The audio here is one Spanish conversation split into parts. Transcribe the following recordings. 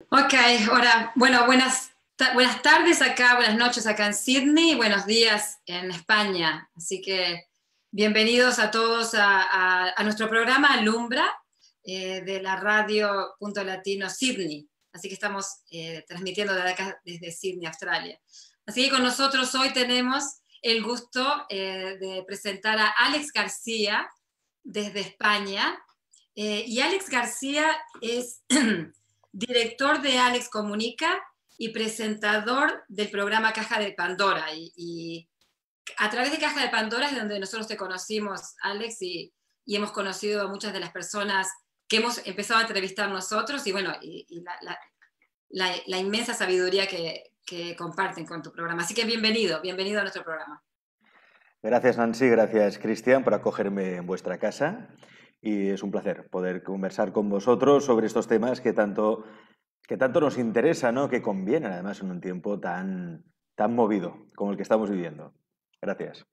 Ok, ahora, bueno, buenas tardes acá, buenas noches acá en Sydney y buenos días en España. Así que bienvenidos a todos a nuestro programa Alumbra de la radio Punto Latino Sydney. Así que estamos transmitiendo desde acá, desde Sydney, Australia. Así que con nosotros hoy tenemos el gusto de presentar a Alex García desde España. Y Alex García es director de Alex Comunica y presentador del programa Caja de Pandora. Y a través de Caja de Pandora es donde nosotros te conocimos, Alex, y hemos conocido a muchas de las personas que hemos empezado a entrevistar nosotros y bueno, y la inmensa sabiduría que comparten con tu programa. Así que bienvenido a nuestro programa. Gracias, Nancy, gracias, Cristian, por acogerme en vuestra casa. Y es un placer poder conversar con vosotros sobre estos temas que tanto nos interesan, ¿no? Que convienen, además, en un tiempo tan movido como el que estamos viviendo. Gracias.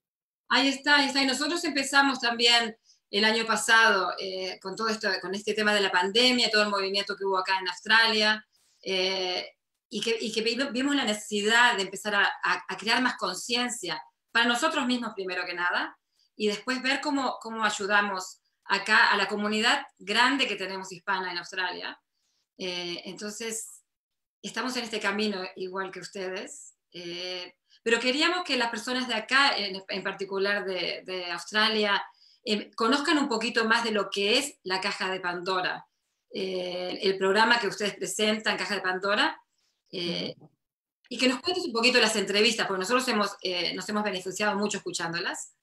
Ahí está, ahí está. Y nosotros empezamos también el año pasado con todo esto, con este tema de la pandemia, todo el movimiento que hubo acá en Australia, y que vimos la necesidad de empezar a crear más conciencia para nosotros mismos primero que nada, y después ver cómo ayudamos acá a la comunidad grande que tenemos hispana en Australia. Entonces, estamos en este camino igual que ustedes. Pero queríamos que las personas de acá, en particular de Australia, conozcan un poquito más de lo que es la Caja de Pandora, el programa que ustedes presentan, Caja de Pandora, y que nos cuentes un poquito las entrevistas, porque nosotros nos hemos beneficiado mucho escuchándolas.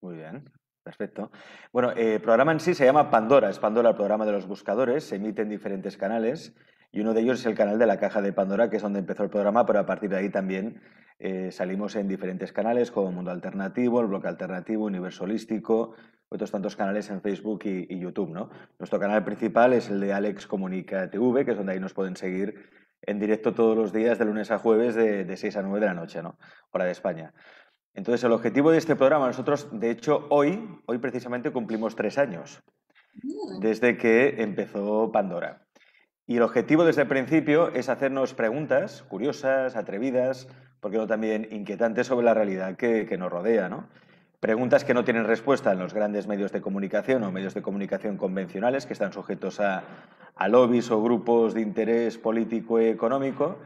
Muy bien, perfecto. Bueno, el programa en sí se llama Pandora, es Pandora el programa de los buscadores, se emite en diferentes canales y uno de ellos es el canal de la Caja de Pandora, que es donde empezó el programa, pero a partir de ahí también salimos en diferentes canales como Mundo Alternativo, El Bloque Alternativo, Universo Holístico, otros tantos canales en Facebook y YouTube, ¿no? Nuestro canal principal es el de Alex Comunica TV, que es donde ahí nos pueden seguir en directo todos los días de lunes a jueves de 6 a 9 de la noche, ¿no? Hora de España. Entonces, el objetivo de este programa, nosotros, de hecho, hoy precisamente cumplimos 3 años desde que empezó Pandora. Y el objetivo desde el principio es hacernos preguntas curiosas, atrevidas, porque no también inquietantes sobre la realidad que nos rodea, ¿no? Preguntas que no tienen respuesta en los grandes medios de comunicación o medios de comunicación convencionales, que están sujetos a lobbies o grupos de interés político y económico.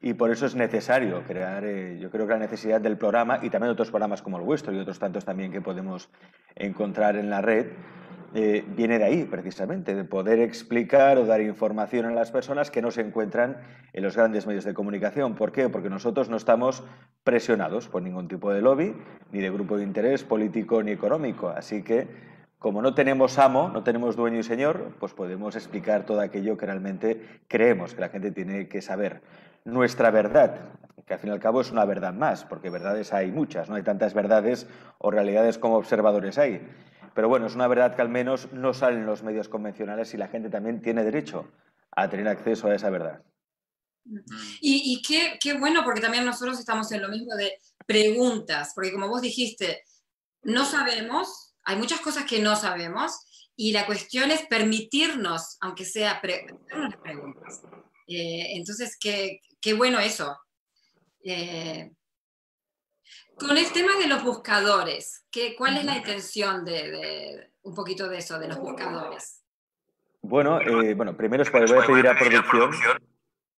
Y por eso es necesario crear, yo creo que la necesidad del programa y también otros programas como el vuestro y otros tantos también que podemos encontrar en la red, viene de ahí precisamente, de poder explicar o dar información a las personas que no se encuentran en los grandes medios de comunicación. ¿Por qué? Porque nosotros no estamos presionados por ningún tipo de lobby, ni de grupo de interés político ni económico. Así que, como no tenemos amo, no tenemos dueño y señor, pues podemos explicar todo aquello que realmente creemos que la gente tiene que saber. Nuestra verdad, que al fin y al cabo es una verdad más, porque verdades hay muchas, no hay tantas verdades o realidades como observadores hay. Pero bueno, es una verdad que al menos no sale en los medios convencionales y la gente también tiene derecho a tener acceso a esa verdad. Y qué bueno, porque también nosotros estamos en lo mismo de preguntas, porque como vos dijiste, no sabemos, hay muchas cosas que no sabemos, y la cuestión es permitirnos, aunque sea, hacernos las preguntas. Entonces, qué bueno eso. Con el tema de los buscadores, ¿cuál es la intención de un poquito de eso, de los buscadores? Bueno, primero os voy a pedir a producción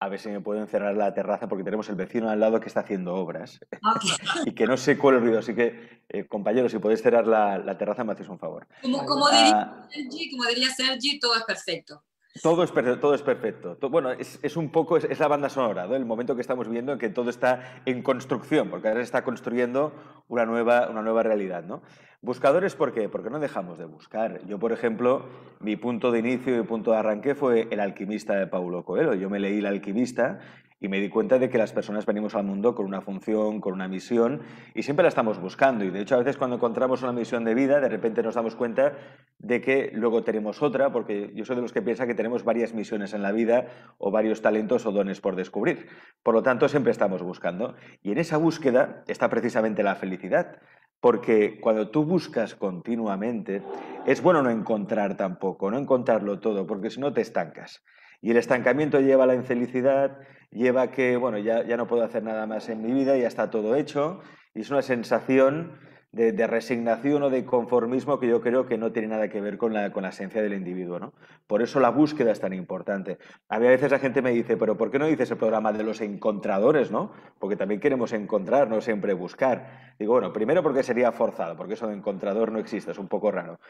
a ver si me pueden cerrar la terraza porque tenemos el vecino al lado que está haciendo obras Okay. y que no sé cuál el ruido. Así que, compañeros, si podéis cerrar la terraza, me hacéis un favor. Ah, Como diría Sergi, todo es perfecto. Todo es perfecto, todo es perfecto. Bueno, es un poco, es la banda sonora, ¿no? El momento que estamos viendo en que todo está en construcción, porque ahora se está construyendo una nueva realidad, ¿no? Buscadores, ¿por qué? Porque no dejamos de buscar. Yo, por ejemplo, mi punto de inicio y punto de arranque fue El alquimista de Paulo Coelho. Yo me leí El alquimista y me di cuenta de que las personas venimos al mundo con una función, con una misión, y siempre la estamos buscando. Y de hecho, a veces cuando encontramos una misión de vida, de repente nos damos cuenta de que luego tenemos otra, porque yo soy de los que piensa que tenemos varias misiones en la vida o varios talentos o dones por descubrir. Por lo tanto, siempre estamos buscando. Y en esa búsqueda está precisamente la felicidad. Porque cuando tú buscas continuamente, es bueno no encontrar tampoco, no encontrarlo todo, porque si no te estancas. Y el estancamiento lleva a la infelicidad, lleva a que, bueno, ya no puedo hacer nada más en mi vida, ya está todo hecho, y es una sensación de resignación o de conformismo que yo creo que no tiene nada que ver con la esencia del individuo, ¿no? Por eso la búsqueda es tan importante. A mí a veces la gente me dice, pero ¿por qué no dices el programa de los encontradores, no? Porque también queremos encontrar, no siempre buscar. Digo, bueno, primero porque sería forzado, porque eso de encontrador no existe, es un poco raro.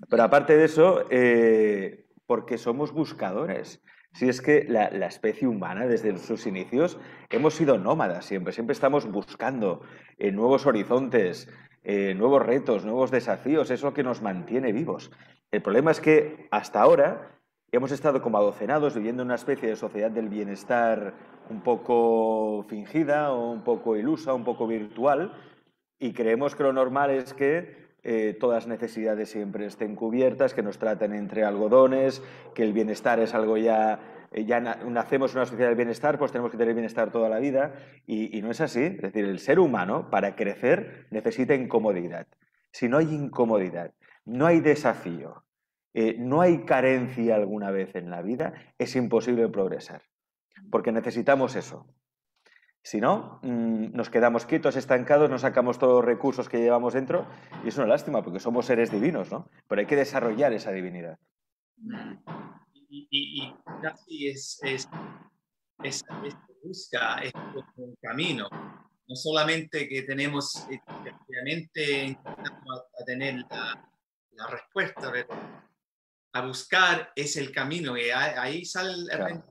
Pero aparte de eso, porque somos buscadores. Si es que la especie humana, desde sus inicios, hemos sido nómadas siempre. Siempre estamos buscando nuevos horizontes, nuevos retos, nuevos desafíos. Es lo que nos mantiene vivos. El problema es que hasta ahora hemos estado como adocenados viviendo en una especie de sociedad del bienestar un poco fingida o un poco ilusa, un poco virtual, y creemos que lo normal es que todas las necesidades siempre estén cubiertas, que nos traten entre algodones, que el bienestar es algo nacemos en una sociedad del bienestar, pues tenemos que tener bienestar toda la vida, y no es así. Es decir, el ser humano, para crecer, necesita incomodidad. Si no hay incomodidad, no hay desafío, no hay carencia alguna vez en la vida, es imposible progresar, porque necesitamos eso. Si no, nos quedamos quietos, estancados, no sacamos todos los recursos que llevamos dentro y es una lástima porque somos seres divinos, ¿no? Pero hay que desarrollar esa divinidad. Y casi busca, es como un camino. No solamente que tenemos, efectivamente, intentamos a tener la respuesta, pero a buscar es el camino y ahí sale el Claro.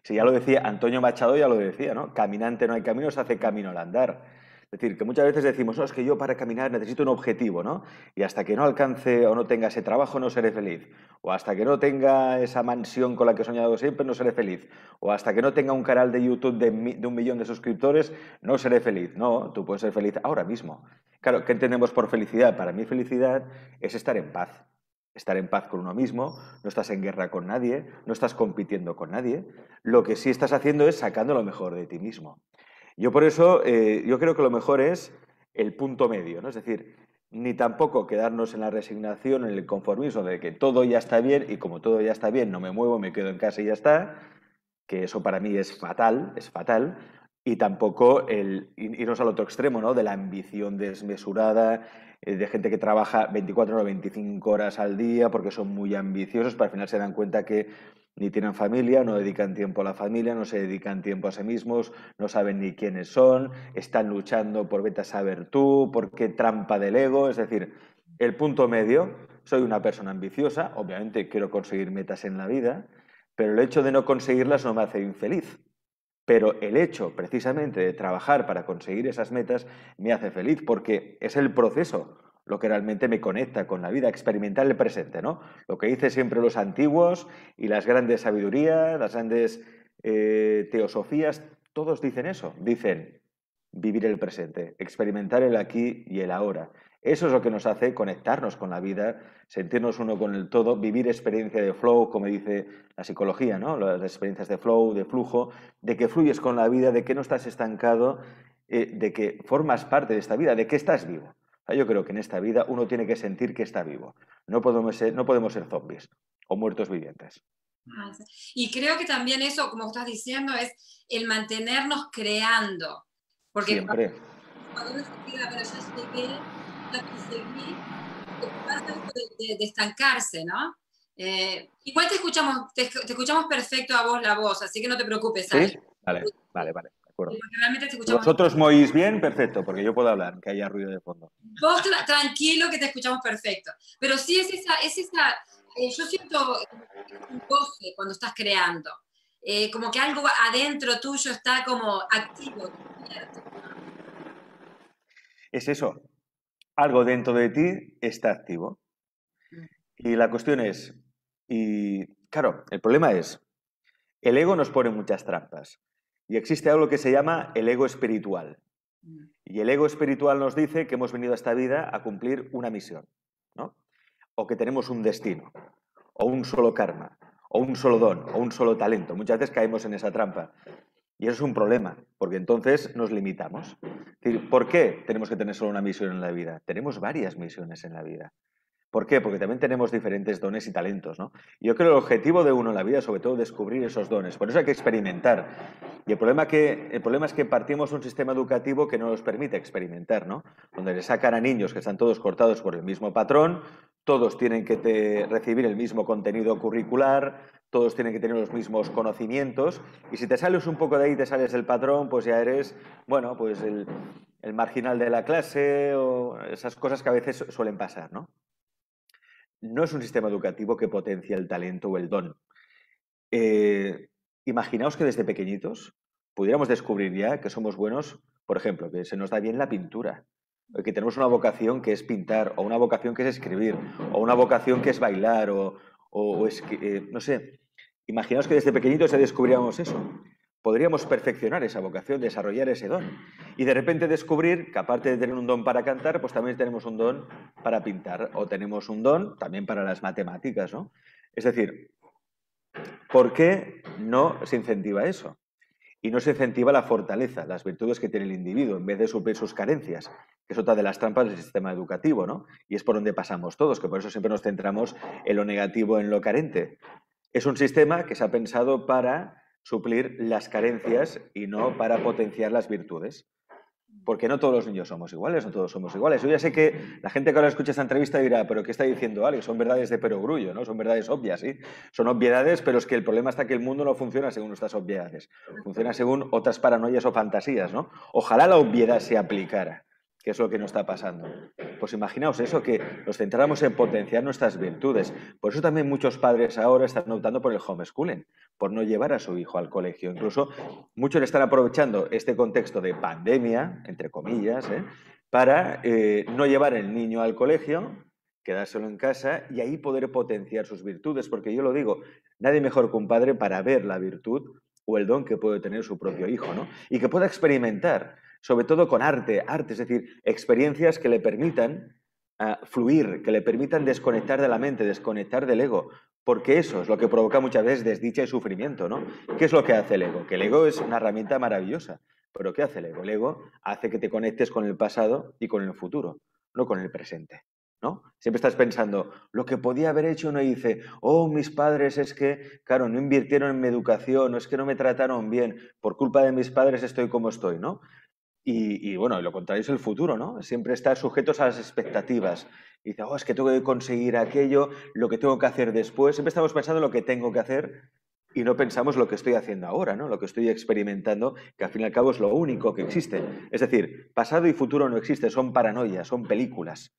Sí, ya lo decía, Antonio Machado ya lo decía, ¿no? Caminante no hay camino, se hace camino al andar. Es decir, que muchas veces decimos, no, es que yo para caminar necesito un objetivo, ¿no? Y hasta que no alcance o no tenga ese trabajo no seré feliz. O hasta que no tenga esa mansión con la que he soñado siempre no seré feliz. O hasta que no tenga un canal de YouTube de 1 millón de suscriptores no seré feliz. No, tú puedes ser feliz ahora mismo. Claro, ¿qué entendemos por felicidad? Para mí felicidad es estar en paz. Estar en paz con uno mismo, no estás en guerra con nadie, no estás compitiendo con nadie. Lo que sí estás haciendo es sacando lo mejor de ti mismo. Yo por eso, yo creo que lo mejor es el punto medio, ¿no? Es decir, ni tampoco quedarnos en la resignación, en el conformismo de que todo ya está bien y como todo ya está bien, no me muevo, me quedo en casa y ya está, que eso para mí es fatal, y tampoco irnos al otro extremo, ¿no? De la ambición desmesurada, de gente que trabaja 24 o 25 horas al día porque son muy ambiciosos, pero al final se dan cuenta que ni tienen familia, no dedican tiempo a la familia, no se dedican tiempo a sí mismos, no saben ni quiénes son, están luchando por vete a saber tú, por qué trampa del ego. Es decir, el punto medio, soy una persona ambiciosa, obviamente quiero conseguir metas en la vida, pero el hecho de no conseguirlas no me hace infeliz. Pero el hecho, precisamente, de trabajar para conseguir esas metas me hace feliz porque es el proceso lo que realmente me conecta con la vida, experimentar el presente, ¿no? Lo que dicen siempre los antiguos y las grandes sabidurías, las grandes teosofías, todos dicen eso, dicen vivir el presente, experimentar el aquí y el ahora. Eso es lo que nos hace conectarnos con la vida, sentirnos uno con el todo, vivir experiencia de flow, como dice la psicología, ¿no? Las experiencias de flow, de flujo, de que fluyes con la vida, de que no estás estancado, de que formas parte de esta vida, de que estás vivo. O sea, yo creo que en esta vida uno tiene que sentir que está vivo. No podemos ser zombies o muertos vivientes. Y creo que también eso, como estás diciendo, es el mantenernos creando. Porque siempre. Cuando uno se queda, pero ya llegué, ya conseguí, pasa esto de estancarse, ¿no? Igual te escuchamos perfecto a vos la voz, así que no te preocupes. ¿Sí? Vale, de acuerdo. Realmente te Si escuchamos. vosotros me oís bien, perfecto, porque yo puedo hablar, que haya ruido de fondo. Vos tranquilo que te escuchamos perfecto. Pero sí es esa yo siento un goce cuando estás creando. Como que algo adentro tuyo está como activo. Es eso, algo dentro de ti está activo. Y la cuestión es, y claro, el problema es, el ego nos pone muchas trampas. Y existe algo que se llama el ego espiritual. Y el ego espiritual nos dice que hemos venido a esta vida a cumplir una misión, ¿no? O que tenemos un destino, o un solo karma, o un solo don, o un solo talento. Muchas veces caemos en esa trampa. Y eso es un problema, porque entonces nos limitamos. Es decir, ¿por qué tenemos que tener solo una misión en la vida? Tenemos varias misiones en la vida. ¿Por qué? Porque también tenemos diferentes dones y talentos, ¿no? Yo creo que el objetivo de uno en la vida es sobre todo descubrir esos dones. Por eso hay que experimentar. Y el problema es que partimos de un sistema educativo que no nos permite experimentar, ¿no? Donde le sacan a niños que están todos cortados por el mismo patrón, todos tienen que recibir el mismo contenido curricular, todos tienen que tener los mismos conocimientos, y si te sales un poco de ahí y te sales del patrón, pues ya eres, bueno, pues el marginal de la clase o esas cosas que a veces suelen pasar, ¿no? No es un sistema educativo que potencie el talento o el don. Imaginaos que desde pequeñitos pudiéramos descubrir ya que somos buenos, por ejemplo, que se nos da bien la pintura, o que tenemos una vocación que es pintar, o una vocación que es escribir, o una vocación que es bailar, no sé. Imaginaos que desde pequeñitos ya descubriéramos eso. Podríamos perfeccionar esa vocación, desarrollar ese don. Y de repente descubrir que aparte de tener un don para cantar, pues también tenemos un don para pintar, o tenemos un don también para las matemáticas, ¿no? Es decir, ¿por qué no se incentiva eso? Y no se incentiva la fortaleza, las virtudes que tiene el individuo, en vez de suplir sus carencias, que es otra de las trampas del sistema educativo, ¿no? Y es por donde pasamos todos, que por eso siempre nos centramos en lo negativo, en lo carente. Es un sistema que se ha pensado para suplir las carencias y no para potenciar las virtudes. Porque no todos los niños somos iguales, no todos somos iguales. Yo ya sé que la gente que ahora escucha esta entrevista dirá, pero ¿qué está diciendo Alex? Son verdades de perogrullo, ¿no? Son verdades obvias, ¿sí? Son obviedades, pero es que el problema está que el mundo no funciona según estas obviedades. Funciona según otras paranoias o fantasías, ¿no? Ojalá la obviedad se aplicara, que es lo que nos está pasando. Pues imaginaos eso, que nos centramos en potenciar nuestras virtudes. Por eso también muchos padres ahora están optando por el homeschooling, por no llevar a su hijo al colegio. Incluso muchos están aprovechando este contexto de pandemia, entre comillas, para no llevar el niño al colegio, quedárselo en casa y ahí poder potenciar sus virtudes. Porque yo lo digo, nadie mejor que un padre para ver la virtud o el don que puede tener su propio hijo, ¿no? Y que pueda experimentar, sobre todo con arte, es decir, experiencias que le permitan fluir, que le permitan desconectar de la mente, desconectar del ego, porque eso es lo que provoca muchas veces desdicha y sufrimiento, ¿no? ¿Qué es lo que hace el ego? Que el ego es una herramienta maravillosa, pero ¿qué hace el ego? El ego hace que te conectes con el pasado y con el futuro, no con el presente, ¿no? Siempre estás pensando, lo que podía haber hecho no hice, oh, mis padres es que, claro, no invirtieron en mi educación, o es que no me trataron bien, por culpa de mis padres estoy como estoy, ¿no? Y bueno, lo contrario es el futuro, ¿no? Siempre está sujetos a las expectativas. Y dice, oh, es que tengo que conseguir aquello, lo que tengo que hacer después. Siempre estamos pensando en lo que tengo que hacer y no pensamos lo que estoy haciendo ahora, ¿no? Lo que estoy experimentando, que al fin y al cabo es lo único que existe. Es decir, pasado y futuro no existe, son paranoias, son películas.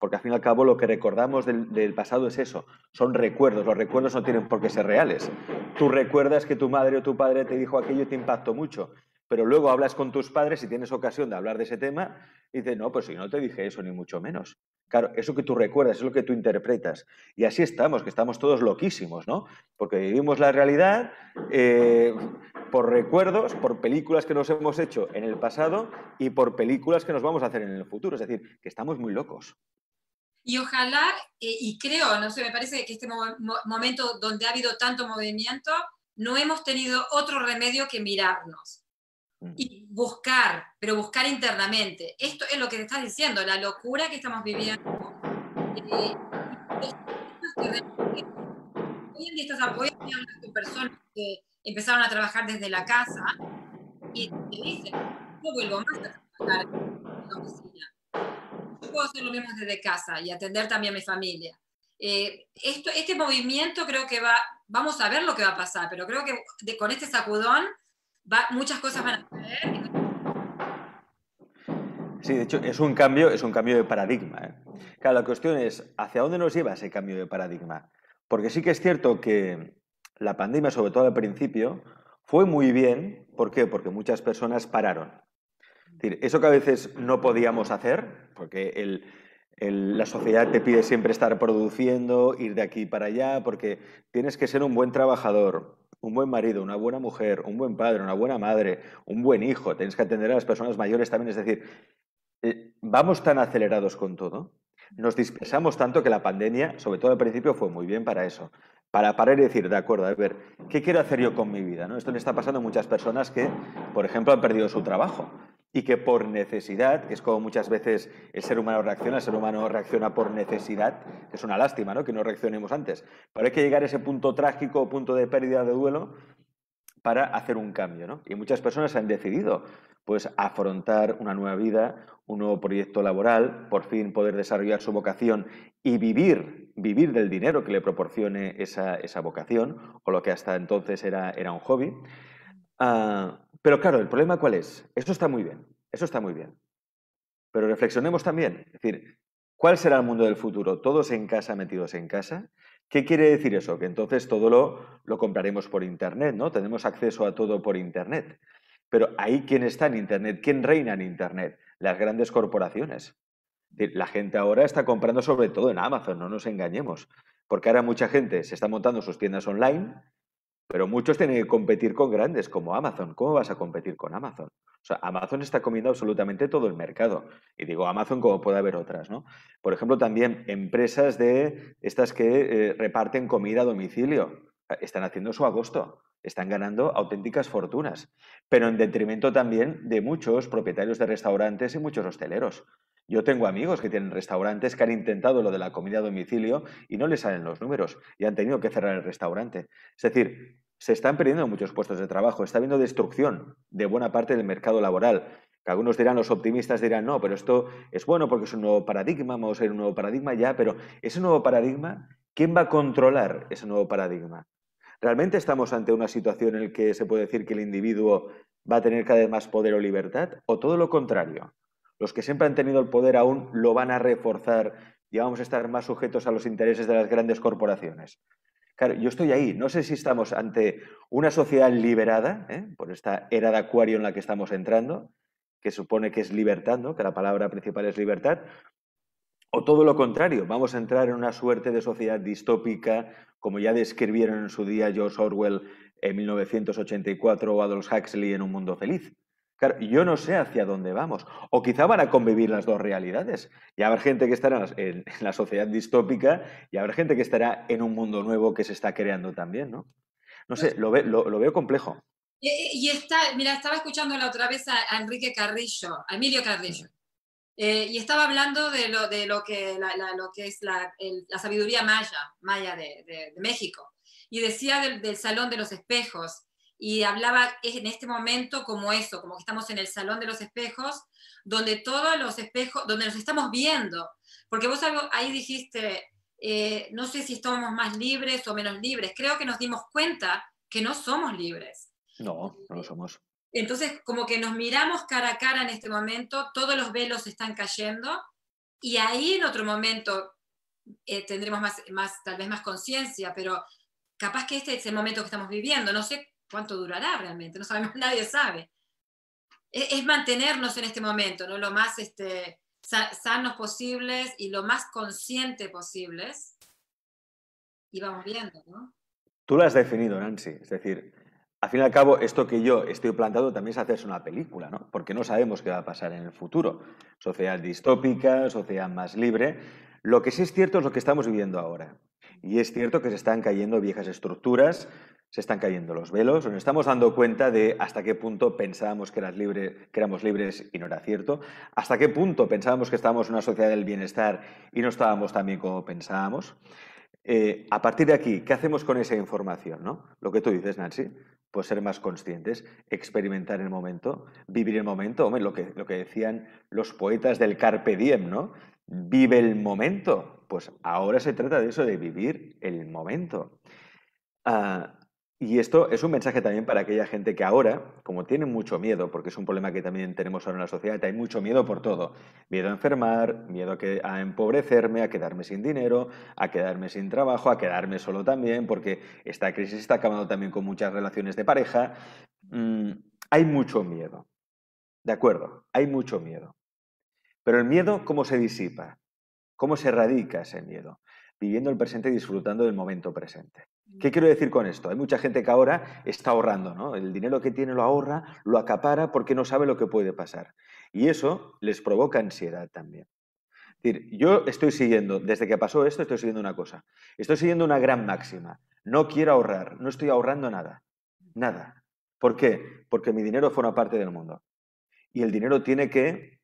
Porque al fin y al cabo lo que recordamos del pasado es eso, son recuerdos. Los recuerdos no tienen por qué ser reales. Tú recuerdas que tu madre o tu padre te dijo aquello y te impactó mucho, pero luego hablas con tus padres y tienes ocasión de hablar de ese tema y dices, no, pues si no te dije eso, ni mucho menos. Claro, eso que tú recuerdas, es lo que tú interpretas. Y así estamos, que estamos todos loquísimos, ¿no? Porque vivimos la realidad por recuerdos, por películas que nos hemos hecho en el pasado y por películas que nos vamos a hacer en el futuro. Es decir, que estamos muy locos. Y ojalá, y creo, no sé, me parece que este momento donde ha habido tanto movimiento, no hemos tenido otro remedio que mirarnos y buscar, pero buscar internamente. Esto es lo que te estás diciendo, la locura que estamos viviendo. Hoy en día estás apoyando a personas que empezaron a trabajar desde la casa y te dicen, no vuelvo más a trabajar en la oficina. Yo puedo hacer lo mismo desde casa y atender también a mi familia. Este movimiento creo que vamos a ver lo que va a pasar, pero creo que con este sacudón muchas cosas van a suceder. Sí, de hecho, es un cambio de paradigma. Claro, la cuestión es, ¿hacia dónde nos lleva ese cambio de paradigma? Porque sí que es cierto que la pandemia, sobre todo al principio, fue muy bien. ¿Por qué? Porque muchas personas pararon. Es decir, eso que a veces no podíamos hacer, porque la sociedad te pide siempre estar produciendo, ir de aquí para allá, porque tienes que ser un buen trabajador, un buen marido, una buena mujer, un buen padre, una buena madre, un buen hijo, tienes que atender a las personas mayores también. Es decir, vamos tan acelerados con todo, nos dispersamos tanto que la pandemia, sobre todo al principio, fue muy bien para eso. Para parar y decir, de acuerdo, a ver, ¿qué quiero hacer yo con mi vida? ¿No? Esto le está pasando a muchas personas que, por ejemplo, han perdido su trabajo. y que por necesidad, que es como muchas veces el ser humano reacciona por necesidad, que es una lástima, ¿no?, que no reaccionemos antes. Pero hay que llegar a ese punto trágico, punto de pérdida, de duelo, para hacer un cambio, ¿no? Y muchas personas han decidido, pues, afrontar una nueva vida, un nuevo proyecto laboral, por fin poder desarrollar su vocación y vivir del dinero que le proporcione esa vocación, o lo que hasta entonces era un hobby. Pero claro, ¿el problema cuál es? Eso está muy bien, eso está muy bien. Pero reflexionemos también, es decir, ¿cuál será el mundo del futuro? ¿Todos en casa, metidos en casa? ¿Qué quiere decir eso? Que entonces todo lo compraremos por Internet, ¿no? Tenemos acceso a todo por Internet. Pero ahí, ¿quién está en Internet? ¿Quién reina en Internet? Las grandes corporaciones. Es decir, la gente ahora está comprando sobre todo en Amazon, no nos engañemos. Porque ahora mucha gente se está montando sus tiendas online, pero muchos tienen que competir con grandes como Amazon. ¿Cómo vas a competir con Amazon? O sea, Amazon está comiendo absolutamente todo el mercado. Y digo Amazon como puede haber otras, ¿no? Por ejemplo, también empresas de estas que reparten comida a domicilio. Están haciendo su agosto. Están ganando auténticas fortunas. Pero en detrimento también de muchos propietarios de restaurantes y muchos hosteleros. Yo tengo amigos que tienen restaurantes que han intentado lo de la comida a domicilio y no les salen los números y han tenido que cerrar el restaurante. Es decir, se están perdiendo muchos puestos de trabajo, está habiendo destrucción de buena parte del mercado laboral. Que algunos dirán, los optimistas dirán, no, pero esto es bueno porque es un nuevo paradigma, vamos a ir a un nuevo paradigma ya, pero ese nuevo paradigma, ¿quién va a controlar ese nuevo paradigma? ¿Realmente estamos ante una situación en la que se puede decir que el individuo va a tener cada vez más poder o libertad? ¿O todo lo contrario? Los que siempre han tenido el poder aún lo van a reforzar y vamos a estar más sujetos a los intereses de las grandes corporaciones. Claro, yo estoy ahí. No sé si estamos ante una sociedad liberada, por esta era de Acuario en la que estamos entrando, que supone que es libertad, ¿no?, que la palabra principal es libertad, o todo lo contrario, vamos a entrar en una suerte de sociedad distópica, como ya describieron en su día George Orwell en 1984 o Aldous Huxley en Un mundo feliz. Claro, yo no sé hacia dónde vamos. O quizá van a convivir las dos realidades. Y habrá gente que estará en la sociedad distópica y habrá gente que estará en un mundo nuevo que se está creando también, ¿no? No sé, lo veo complejo. Mira, estaba escuchando la otra vez a Enrique Carrillo, a Emilio Carrillo, y estaba hablando de lo que es la sabiduría maya de México. Y decía del Salón de los Espejos. Y hablaba en este momento como eso, como que estamos en el Salón de los Espejos, donde todos los espejos, donde nos estamos viendo. Porque vos ahí dijiste, no sé si estamos más libres o menos libres. Creo que nos dimos cuenta que no somos libres. No, no lo somos. Entonces, como que nos miramos cara a cara en este momento, todos los velos están cayendo, y ahí en otro momento tendremos tal vez más conciencia, pero capaz que este es el momento que estamos viviendo. No sé cuánto durará realmente, no sabemos, nadie sabe. Es mantenernos en este momento, ¿no?, lo más sanos posibles y lo más consciente posibles, y vamos viendo, ¿no? Tú lo has definido, Nancy. Es decir, al fin y al cabo, esto que yo estoy plantando también es hacerse una película, ¿no? Porque no sabemos qué va a pasar en el futuro. Sociedad distópica, sociedad más libre. Lo que sí es cierto es lo que estamos viviendo ahora. Y es cierto que se están cayendo viejas estructuras, se están cayendo los velos, nos estamos dando cuenta de hasta qué punto pensábamos que éramos libres y no era cierto, hasta qué punto pensábamos que estábamos en una sociedad del bienestar y no estábamos tan bien como pensábamos. A partir de aquí, ¿qué hacemos con esa información, ¿no? Lo que tú dices, Nancy, pues ser más conscientes, experimentar el momento, vivir el momento. Hombre, lo que decían los poetas del Carpe Diem, ¿no? Vive el momento. Pues ahora se trata de eso, de vivir el momento. Y esto es un mensaje también para aquella gente que ahora, como tiene mucho miedo, porque es un problema que también tenemos ahora en la sociedad, hay mucho miedo por todo. Miedo a enfermar, miedo a empobrecerme, a quedarme sin dinero, a quedarme sin trabajo, a quedarme solo también, porque esta crisis está acabando también con muchas relaciones de pareja. Hay mucho miedo. De acuerdo, hay mucho miedo. Pero el miedo, ¿cómo se disipa? ¿Cómo se erradica ese miedo? Viviendo el presente y disfrutando del momento presente. ¿Qué quiero decir con esto? Hay mucha gente que ahora está ahorrando, ¿no? El dinero que tiene lo ahorra, lo acapara porque no sabe lo que puede pasar. Y eso les provoca ansiedad también. Es decir, yo estoy siguiendo, desde que pasó esto, estoy siguiendo una cosa. Estoy siguiendo una gran máxima. No quiero ahorrar, no estoy ahorrando nada. Nada. ¿Por qué? Porque mi dinero forma parte del mundo. y el dinero tiene que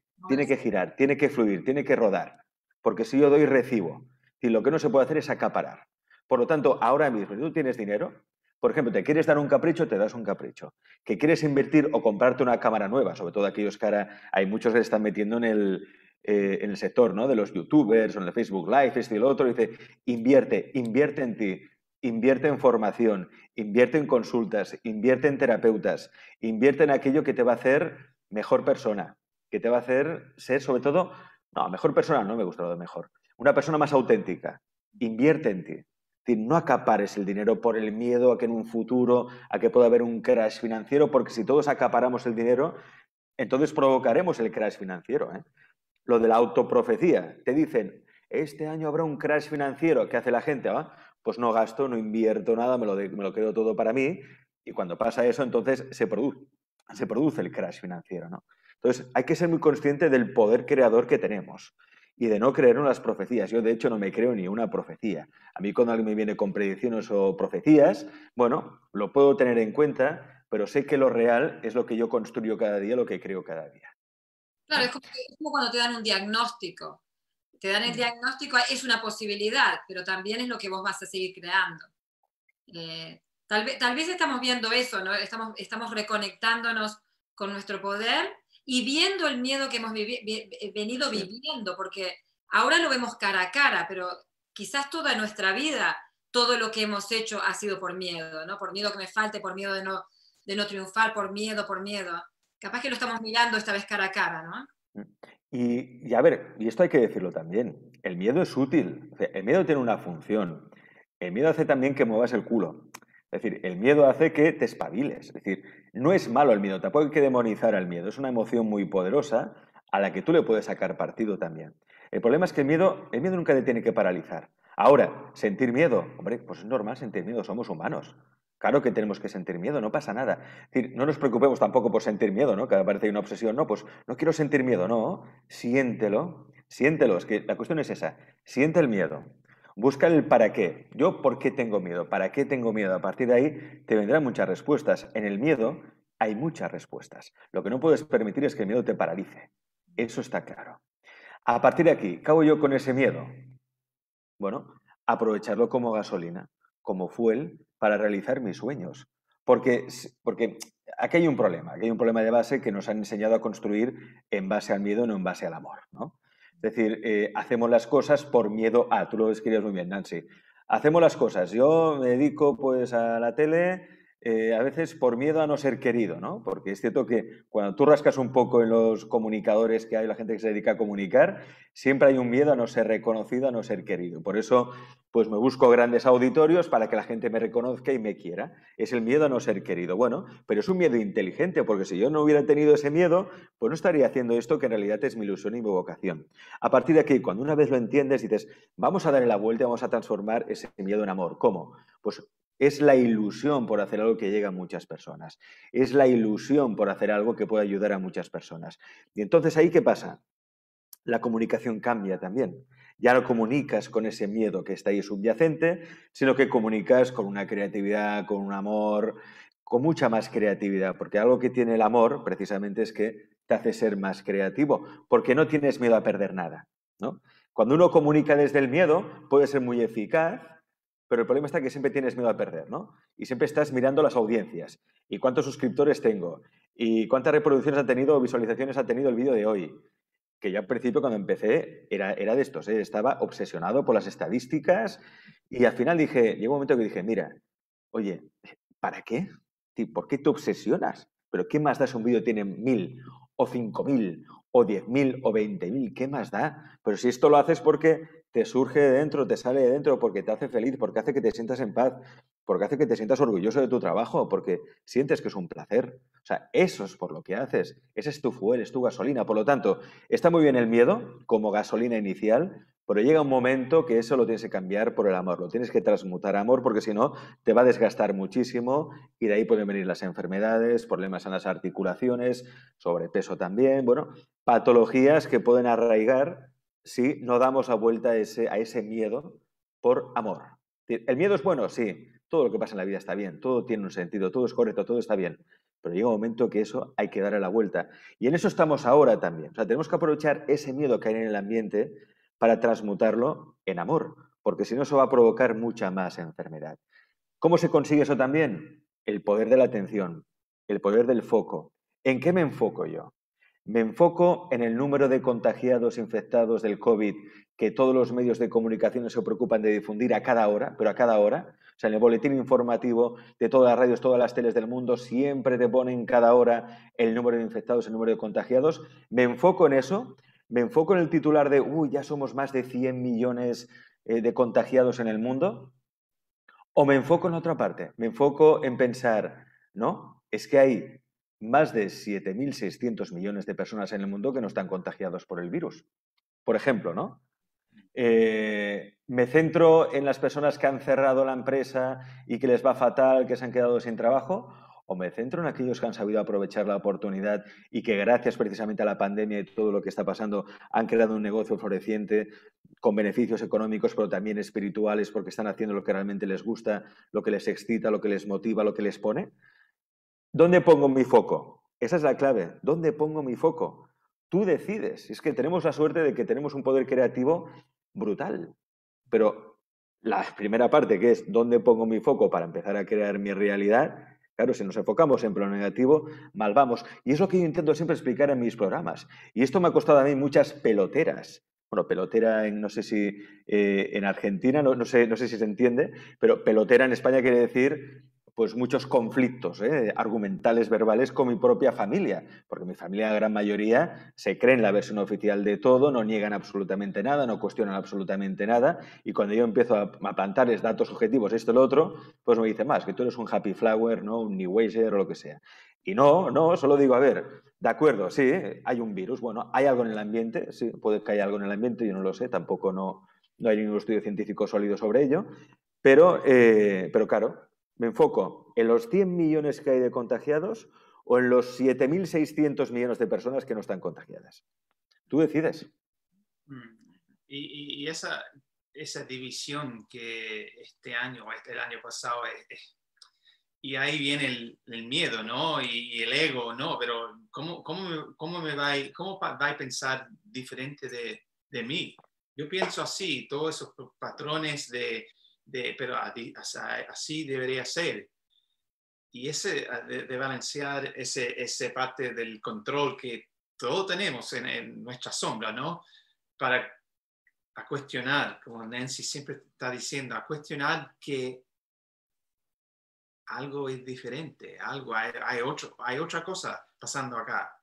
girar, tiene que fluir, tiene que rodar. Porque si yo doy, recibo. Y lo que no se puede hacer es acaparar. Por lo tanto, ahora mismo, si tú tienes dinero, por ejemplo, te quieres dar un capricho, te das un capricho. Que quieres invertir o comprarte una cámara nueva, sobre todo aquellos que ahora hay muchos que se están metiendo en el sector, ¿no? De los youtubers o en el Facebook Live, esto y lo otro, dice, invierte en ti, invierte en formación, invierte en consultas, invierte en terapeutas, invierte en aquello que te va a hacer mejor persona, que te va a hacer ser, sobre todo, no, mejor persona, no me gusta lo de mejor, una persona más auténtica. Invierte en ti. Es decir, no acapares el dinero por el miedo a que en un futuro, a que pueda haber un crash financiero, porque si todos acaparamos el dinero, entonces provocaremos el crash financiero, ¿eh? Lo de la autoprofecía. Te dicen, este año habrá un crash financiero. ¿Qué hace la gente? ¿Va? Pues no gasto, no invierto nada, me lo quedo todo para mí. Y cuando pasa eso, entonces se produce el crash financiero, ¿no? Entonces, hay que ser muy consciente del poder creador que tenemos y de no creer en las profecías. Yo, de hecho, no me creo ni una profecía. A mí, cuando alguien me viene con predicciones o profecías, bueno, lo puedo tener en cuenta, pero sé que lo real es lo que yo construyo cada día, lo que creo cada día. Claro, es como cuando te dan un diagnóstico. Te dan el diagnóstico, es una posibilidad, pero también es lo que vos vas a seguir creando. Tal vez estamos viendo eso, ¿no? Estamos reconectándonos con nuestro poder y viendo el miedo que hemos venido viviendo, porque ahora lo vemos cara a cara, pero quizás toda nuestra vida, todo lo que hemos hecho ha sido por miedo, ¿no? Por miedo que me falte, por miedo de no triunfar, por miedo. Capaz que lo estamos mirando esta vez cara a cara, ¿no? Y a ver, y esto hay que decirlo también, el miedo es útil, o sea, el miedo tiene una función, el miedo hace también que muevas el culo, es decir, el miedo hace que te espabiles, es decir, no es malo el miedo, tampoco hay que demonizar al miedo, es una emoción muy poderosa a la que tú le puedes sacar partido también. El problema es que el miedo nunca te tiene que paralizar. Ahora, sentir miedo, hombre, pues es normal sentir miedo, somos humanos. Claro que tenemos que sentir miedo, no pasa nada. Es decir, no nos preocupemos tampoco por sentir miedo, ¿no? Que parece que hay una obsesión, no, pues no quiero sentir miedo, no. Siéntelo, siéntelo. Es que la cuestión es esa. Siente el miedo. Busca el para qué. Yo, ¿por qué tengo miedo? ¿Para qué tengo miedo? A partir de ahí te vendrán muchas respuestas. En el miedo hay muchas respuestas. Lo que no puedes permitir es que el miedo te paralice. Eso está claro. A partir de aquí, ¿qué hago yo con ese miedo? Bueno, aprovecharlo como gasolina, como fuel para realizar mis sueños. Porque aquí hay un problema de base que nos han enseñado a construir en base al miedo, no en base al amor, ¿no? Es decir, hacemos las cosas por miedo a, tú lo escribías muy bien, Nancy, hacemos las cosas, yo me dedico pues a la tele, a veces por miedo a no ser querido, ¿no? Porque es cierto que cuando tú rascas un poco en los comunicadores que hay, la gente que se dedica a comunicar, siempre hay un miedo a no ser reconocido, a no ser querido. Por eso, pues me busco grandes auditorios para que la gente me reconozca y me quiera. Es el miedo a no ser querido. Bueno, pero es un miedo inteligente, porque si yo no hubiera tenido ese miedo, pues no estaría haciendo esto que en realidad es mi ilusión y mi vocación. A partir de aquí, cuando una vez lo entiendes, dices, vamos a darle la vuelta y vamos a transformar ese miedo en amor. ¿Cómo? Pues es la ilusión por hacer algo que llega a muchas personas. Es la ilusión por hacer algo que puede ayudar a muchas personas. Y entonces, ¿ahí qué pasa? La comunicación cambia también. Ya no comunicas con ese miedo que está ahí subyacente, sino que comunicas con una creatividad, con un amor, con mucha más creatividad, porque algo que tiene el amor precisamente es que te hace ser más creativo, porque no tienes miedo a perder nada, ¿no? Cuando uno comunica desde el miedo, puede ser muy eficaz, pero el problema está que siempre tienes miedo a perder, ¿no? Y siempre estás mirando las audiencias. ¿Y cuántos suscriptores tengo? ¿Y cuántas reproducciones ha tenido o visualizaciones ha tenido el vídeo de hoy? Que yo al principio cuando empecé era de estos, ¿eh? Estaba obsesionado por las estadísticas y al final llegó un momento que dije, mira, oye, ¿para qué? ¿Por qué te obsesionas? ¿Pero qué más da si un vídeo tiene 1000 o 5000 o 10.000 o 20.000? ¿Qué más da? Pero si esto lo haces porque te surge de dentro, te sale de dentro, porque te hace feliz, porque hace que te sientas en paz, porque hace que te sientas orgulloso de tu trabajo, porque sientes que es un placer. O sea, eso es por lo que haces. Ese es tu fuel, es tu gasolina. Por lo tanto, está muy bien el miedo como gasolina inicial, pero llega un momento que eso lo tienes que cambiar por el amor. Lo tienes que transmutar a amor porque si no te va a desgastar muchísimo y de ahí pueden venir las enfermedades, problemas en las articulaciones, sobrepeso también, bueno, patologías que pueden arraigar si no damos la vuelta a ese miedo por amor. ¿El miedo es bueno? Sí, todo lo que pasa en la vida está bien, todo tiene un sentido, todo es correcto, todo está bien. Pero llega un momento que eso hay que darle la vuelta. Y en eso estamos ahora también. O sea, tenemos que aprovechar ese miedo que hay en el ambiente para transmutarlo en amor, porque si no, eso va a provocar mucha más enfermedad. ¿Cómo se consigue eso también? El poder de la atención, el poder del foco. ¿En qué me enfoco yo? Me enfoco en el número de contagiados infectados del COVID que todos los medios de comunicación se preocupan de difundir a cada hora, pero a cada hora. O sea, en el boletín informativo de todas las radios, todas las teles del mundo, siempre te ponen cada hora el número de infectados, el número de contagiados. Me enfoco en eso, me enfoco en el titular de, uy, ya somos más de 100 millones de contagiados en el mundo. O me enfoco en otra parte, me enfoco en pensar, no, es que hay más de 7.600 millones de personas en el mundo que no están contagiados por el virus. Por ejemplo, ¿no? Me centro en las personas que han cerrado la empresa y que les va fatal, que se han quedado sin trabajo, o me centro en aquellos que han sabido aprovechar la oportunidad y que gracias precisamente a la pandemia y todo lo que está pasando han creado un negocio floreciente con beneficios económicos, pero también espirituales, porque están haciendo lo que realmente les gusta, lo que les excita, lo que les motiva, lo que les pone. ¿Dónde pongo mi foco? Esa es la clave. ¿Dónde pongo mi foco? Tú decides. Es que tenemos la suerte de que tenemos un poder creativo brutal. Pero la primera parte, que es dónde pongo mi foco para empezar a crear mi realidad, claro, si nos enfocamos en lo negativo, mal vamos. Y es lo que yo intento siempre explicar en mis programas. Y esto me ha costado a mí muchas peloteras. Bueno, pelotera en, no sé si en Argentina, no sé si se entiende, pero pelotera en España quiere decir pues muchos conflictos argumentales, verbales con mi propia familia, porque mi familia, la gran mayoría, se cree en la versión oficial de todo, no niegan absolutamente nada, no cuestionan absolutamente nada, y cuando yo empiezo a plantarles datos objetivos, esto y lo otro, pues me dicen más, que tú eres un happy flower, ¿no? Un new ager o lo que sea. Y no, solo digo, a ver, de acuerdo, sí, hay un virus, bueno, ¿hay algo en el ambiente? Sí, puede que haya algo en el ambiente, yo no lo sé, tampoco no hay ningún estudio científico sólido sobre ello, pero claro, me enfoco en los 100 millones que hay de contagiados o en los 7.600 millones de personas que no están contagiadas. Tú decides. Y esa división que este año, el año pasado, y ahí viene el miedo, ¿no? Y el ego, ¿no? Pero ¿cómo va a pensar diferente de mí? Yo pienso así, todos esos patrones pero así debería ser. Y de balancear ese parte del control que todos tenemos en nuestra sombra, ¿no? Para a cuestionar, como Nancy siempre está diciendo, a cuestionar que algo es diferente, hay otra cosa pasando acá.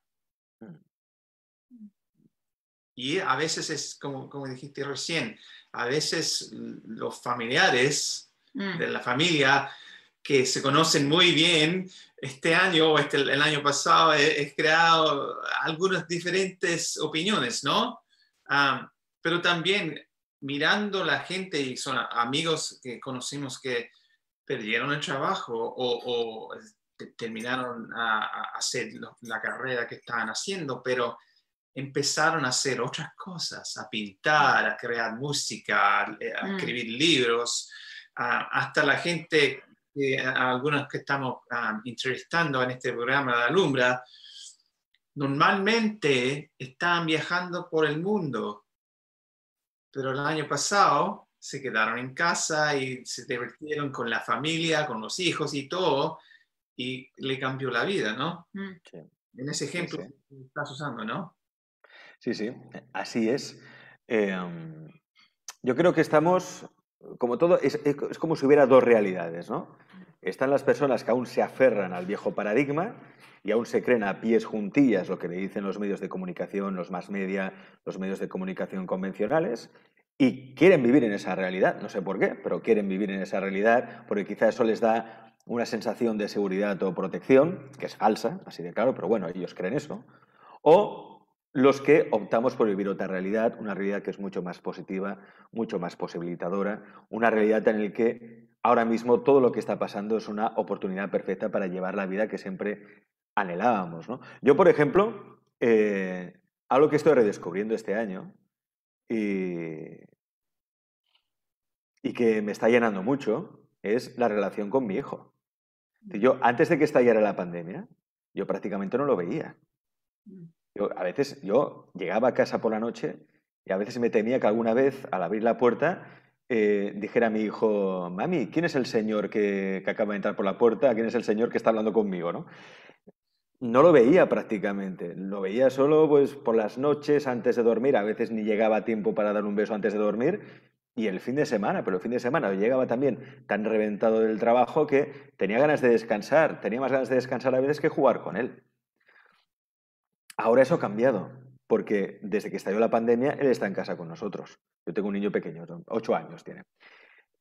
Y a veces es, como dijiste recién, a veces los familiares de la familia que se conocen muy bien, este año o el año pasado he creado algunas diferentes opiniones, ¿no? Pero también mirando la gente, y son amigos que conocimos que perdieron el trabajo o terminaron a hacer la carrera que estaban haciendo, pero empezaron a hacer otras cosas, a pintar, a crear música, a escribir libros, hasta la gente, algunos que estamos entrevistando en este programa de Alumbra, normalmente estaban viajando por el mundo, pero el año pasado se quedaron en casa y se divirtieron con la familia, con los hijos y todo, y le cambió la vida, ¿no? Sí. En ese ejemplo que estás usando, ¿no? Sí, así es. Yo creo que estamos, como todo, es como si hubiera dos realidades, ¿no? Están las personas que aún se aferran al viejo paradigma y aún se creen a pies juntillas lo que le dicen los medios de comunicación, los mass media, los medios de comunicación convencionales, y quieren vivir en esa realidad. No sé por qué, pero quieren vivir en esa realidad porque quizá eso les da una sensación de seguridad o protección, que es falsa, así de claro, pero bueno, ellos creen eso. O los que optamos por vivir otra realidad, una realidad que es mucho más positiva, mucho más posibilitadora, una realidad en la que ahora mismo todo lo que está pasando es una oportunidad perfecta para llevar la vida que siempre anhelábamos, ¿no? Yo, por ejemplo, algo que estoy redescubriendo este año y que me está llenando mucho es la relación con mi hijo. Yo, antes de que estallara la pandemia, yo prácticamente no lo veía. A veces yo llegaba a casa por la noche y a veces me temía que alguna vez, al abrir la puerta, dijera a mi hijo: mami, ¿quién es el señor que acaba de entrar por la puerta? ¿Quién es el señor que está hablando conmigo, ¿no? No lo veía prácticamente, lo veía solo pues por las noches antes de dormir, a veces ni llegaba a tiempo para dar un beso antes de dormir, y el fin de semana, pero el fin de semana yo llegaba también tan reventado del trabajo que tenía ganas de descansar, tenía más ganas de descansar a veces que jugar con él. Ahora eso ha cambiado, porque desde que estalló la pandemia él está en casa con nosotros. Yo tengo un niño pequeño, 8 años tiene.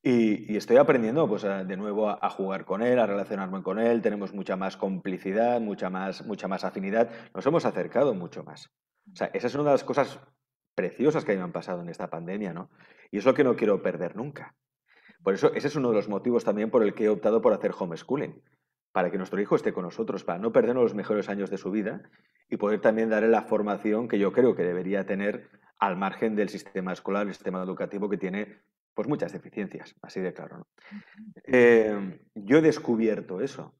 Y estoy aprendiendo pues, de nuevo a jugar con él, a relacionarme con él, tenemos mucha más complicidad, mucha más afinidad, nos hemos acercado mucho más. O sea, esa es una de las cosas preciosas que a mí me han pasado en esta pandemia, ¿no? Y es lo que no quiero perder nunca. Por eso, ese es uno de los motivos también por el que he optado por hacer homeschooling, para que nuestro hijo esté con nosotros, para no perdernos los mejores años de su vida y poder también darle la formación que yo creo que debería tener al margen del sistema escolar, el sistema educativo que tiene pues muchas deficiencias, así de claro, ¿no? Yo he descubierto eso,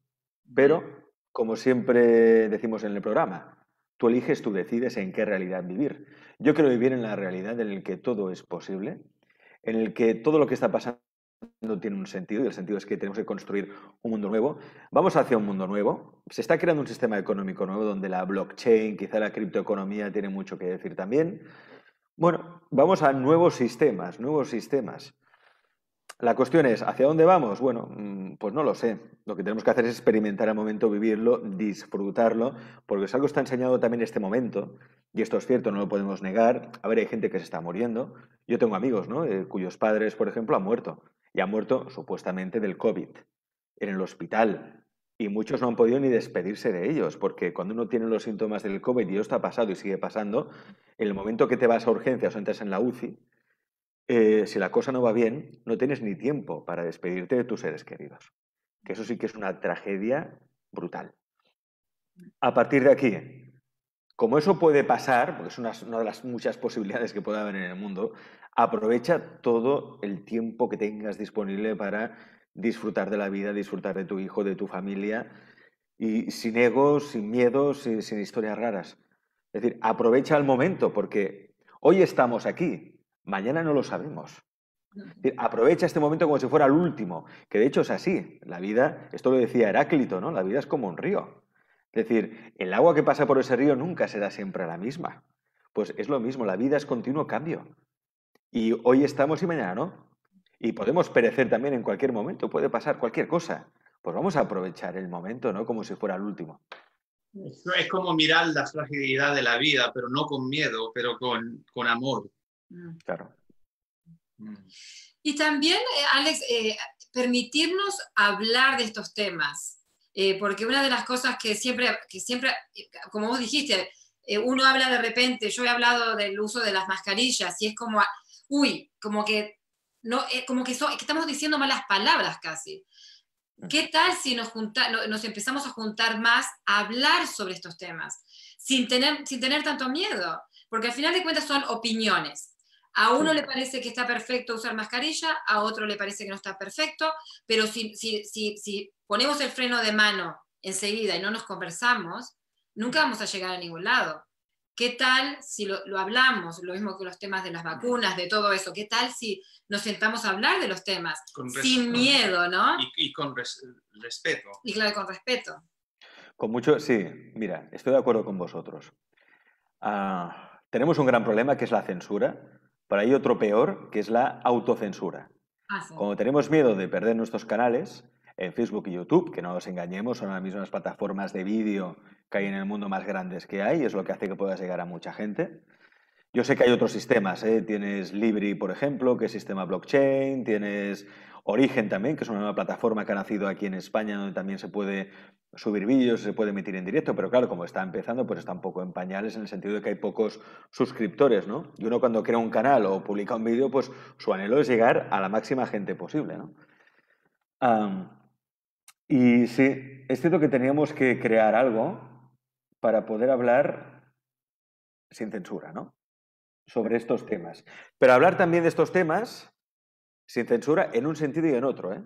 pero como siempre decimos en el programa, tú eliges, tú decides en qué realidad vivir. Yo quiero vivir en la realidad en la que todo es posible, en el que todo lo que está pasando tiene un sentido, y el sentido es que tenemos que construir un mundo nuevo. Vamos hacia un mundo nuevo. Se está creando un sistema económico nuevo donde la blockchain, quizá la criptoeconomía tiene mucho que decir también. Bueno, vamos a nuevos sistemas, nuevos sistemas. La cuestión es, ¿hacia dónde vamos? Bueno, pues no lo sé. Lo que tenemos que hacer es experimentar el momento, vivirlo, disfrutarlo, porque es algo que está enseñado también este momento, y esto es cierto, no lo podemos negar. A ver, hay gente que se está muriendo. Yo tengo amigos, ¿no? Cuyos padres, por ejemplo, han muerto, y han muerto supuestamente del COVID, en el hospital. Y muchos no han podido ni despedirse de ellos, porque cuando uno tiene los síntomas del COVID, y esto ha pasado y sigue pasando, en el momento que te vas a urgencias o entras en la UCI, si la cosa no va bien, no tienes ni tiempo para despedirte de tus seres queridos. Que eso sí que es una tragedia brutal. A partir de aquí, como eso puede pasar, porque es una de las muchas posibilidades que puede haber en el mundo, aprovecha todo el tiempo que tengas disponible para disfrutar de la vida, disfrutar de tu hijo, de tu familia, y sin egos, sin miedos, sin historias raras. Es decir, aprovecha el momento, porque hoy estamos aquí, mañana no lo sabemos. Es decir, aprovecha este momento como si fuera el último, que de hecho es así. La vida, esto lo decía Heráclito, ¿no? La vida es como un río. Es decir, el agua que pasa por ese río nunca será siempre la misma. Pues es lo mismo, la vida es continuo cambio. Y hoy estamos y mañana no. Y podemos perecer también en cualquier momento, puede pasar cualquier cosa. Pues vamos a aprovechar el momento, ¿no? Como si fuera el último. Es como mirar la fragilidad de la vida, pero no con miedo, pero con amor. Claro. Y también, Alex, permitirnos hablar de estos temas, porque una de las cosas que siempre, como vos dijiste, uno habla de repente, yo he hablado del uso de las mascarillas y es como, uy, como que, no, como que estamos diciendo malas palabras casi. ¿Qué tal si nos empezamos a juntar más a hablar sobre estos temas sin tener tanto miedo? Porque al final de cuentas son opiniones. A uno le parece que está perfecto usar mascarilla, a otro le parece que no está perfecto, pero si ponemos el freno de mano enseguida y no nos conversamos, nunca vamos a llegar a ningún lado. ¿Qué tal si lo hablamos? Lo mismo que los temas de las vacunas, de todo eso. ¿Qué tal si nos sentamos a hablar de los temas sin miedo, ¿no? Y con respeto. Y claro, con respeto. Con mucho, sí, mira, estoy de acuerdo con vosotros. Tenemos un gran problema que es la censura, pero hay otro peor que es la autocensura. Sí. Como tenemos miedo de perder nuestros canales en Facebook y YouTube, que no nos engañemos, son las mismas plataformas de vídeo que hay en el mundo más grandes que hay, es lo que hace que puedas llegar a mucha gente. Yo sé que hay otros sistemas, ¿eh? Tienes Libri, por ejemplo, que es sistema blockchain, tienes Origen también, que es una nueva plataforma que ha nacido aquí en España, donde también se puede subir vídeos, se puede emitir en directo, pero claro, como está empezando, pues está un poco en pañales en el sentido de que hay pocos suscriptores, ¿no? Y uno cuando crea un canal o publica un vídeo, pues su anhelo es llegar a la máxima gente posible, ¿no? Y sí, es cierto que teníamos que crear algo para poder hablar sin censura, ¿no? Sobre estos temas. Pero hablar también de estos temas sin censura en un sentido y en otro, ¿eh?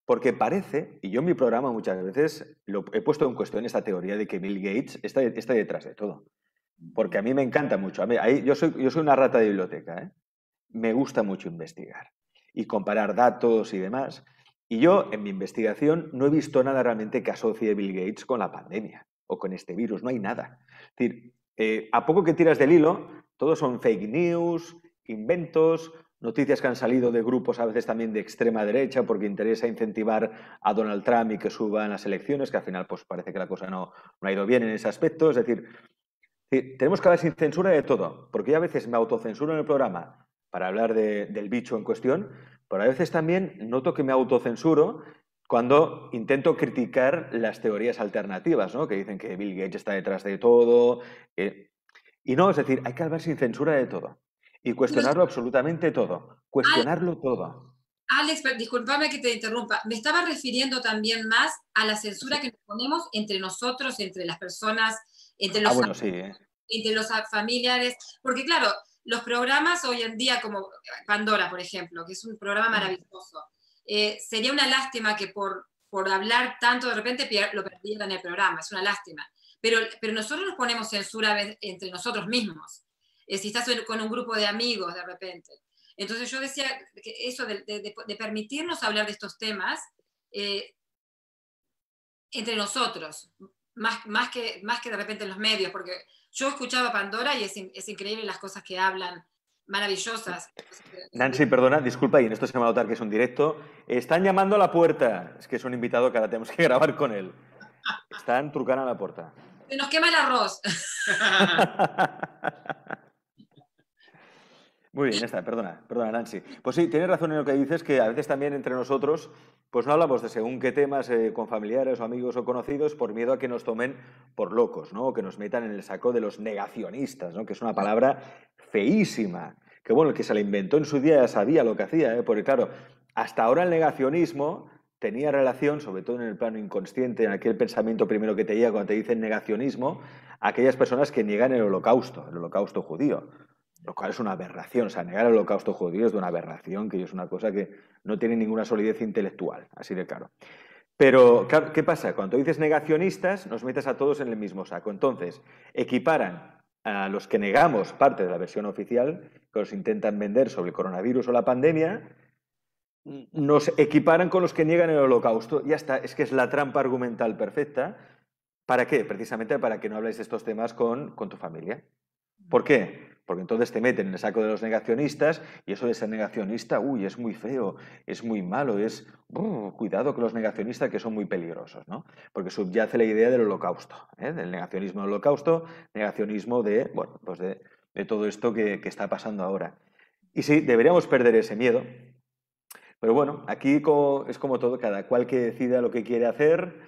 Porque parece, y yo en mi programa muchas veces lo he puesto en cuestión esta teoría de que Bill Gates está detrás de todo. Porque a mí me encanta mucho. Yo soy una rata de biblioteca, ¿eh? Me gusta mucho investigar y comparar datos y demás. Y yo, en mi investigación, no he visto nada realmente que asocie Bill Gates con la pandemia o con este virus. No hay nada. Es decir, a poco que tiras del hilo, todos son fake news, inventos, noticias que han salido de grupos a veces también de extrema derecha porque interesa incentivar a Donald Trump y que suba en las elecciones, que al final pues parece que la cosa no ha ido bien en ese aspecto. Es decir, tenemos que hablar sin censura de todo, porque yo a veces me autocensuro en el programa para hablar del bicho en cuestión, pero a veces también noto que me autocensuro cuando intento criticar las teorías alternativas, ¿no? Que dicen que Bill Gates está detrás de todo. Y no, es decir, hay que hablar sin censura de todo y cuestionarlo absolutamente todo, cuestionarlo todo. Alex, discúlpame que te interrumpa. Me estaba refiriendo también más a la censura Sí. que nos ponemos entre nosotros, entre las personas, entre los, Bueno, sí, ¿eh? entre los familiares. Porque claro, los programas hoy en día, como Pandora, por ejemplo, que es un programa maravilloso, sería una lástima que por hablar tanto de repente lo perdieran el programa. Es una lástima. Pero nosotros nos ponemos censura entre nosotros mismos. Si estás con un grupo de amigos de repente. Entonces yo decía que eso de permitirnos hablar de estos temas entre nosotros, más que de repente en los medios, porque yo escuchaba Pandora y es increíble las cosas que hablan, maravillosas. Nancy, perdona, disculpa, y en esto se me va a notar que es un directo. Están llamando a la puerta. Es que es un invitado que ahora tenemos que grabar con él. Están trucando a la puerta. Se nos quema el arroz. Muy bien, perdona, Nancy. Pues sí, tienes razón en lo que dices, que a veces también entre nosotros pues no hablamos de según qué temas con familiares o amigos o conocidos por miedo a que nos tomen por locos, ¿no? O que nos metan en el saco de los negacionistas, ¿no? Que es una palabra feísima. Que bueno, el que se la inventó en su día ya sabía lo que hacía, ¿eh? Porque claro, hasta ahora el negacionismo tenía relación, sobre todo en el plano inconsciente, en aquel pensamiento primero que te llega cuando te dicen negacionismo, a aquellas personas que niegan el holocausto judío. Lo cual es una aberración. O sea, negar el holocausto judío es de una aberración, que es una cosa que no tiene ninguna solidez intelectual, así de claro. Pero, claro, ¿qué pasa? Cuando dices negacionistas, nos metes a todos en el mismo saco. Entonces, equiparan a los que negamos parte de la versión oficial, que nos intentan vender sobre el coronavirus o la pandemia, nos equiparan con los que niegan el holocausto. Ya está, es que es la trampa argumental perfecta. ¿Para qué? Precisamente para que no habléis de estos temas con tu familia. ¿Por qué? Porque entonces te meten en el saco de los negacionistas y eso de ser negacionista, uy, es muy feo, es muy malo, cuidado con los negacionistas que son muy peligrosos, ¿no? Porque subyace la idea del holocausto, ¿eh? Del negacionismo del holocausto, negacionismo de, bueno, pues de todo esto que está pasando ahora. Y sí, deberíamos perder ese miedo, pero bueno, aquí es como todo, cada cual que decida lo que quiere hacer.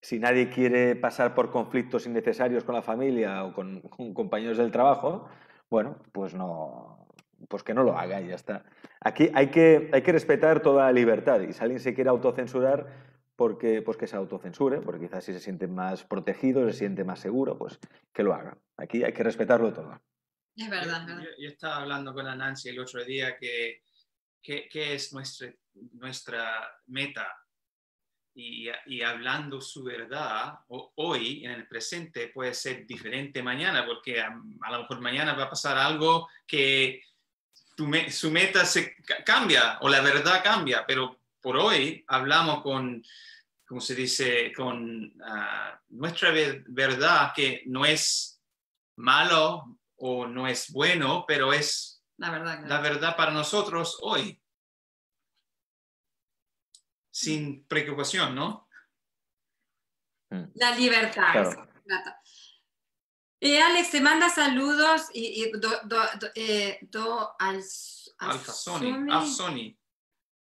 Si nadie quiere pasar por conflictos innecesarios con la familia o con compañeros del trabajo, bueno, pues no, pues que no lo haga y ya está. Aquí hay que respetar toda la libertad y si alguien se quiere autocensurar, pues que se autocensure, porque quizás si se siente más protegido, se siente más seguro, pues que lo haga. Aquí hay que respetarlo todo. Es verdad, ¿verdad? Yo estaba hablando con la Nancy el otro día que es nuestra meta y hablando su verdad hoy en el presente puede ser diferente mañana porque a lo mejor mañana va a pasar algo que su meta se cambia o la verdad cambia, pero por hoy hablamos con, como se dice, con nuestra verdad que no es malo o no es bueno, pero es La verdad, la verdad para nosotros hoy. Sin preocupación, ¿no? La libertad. Claro. Alex, te manda saludos Alfasoni.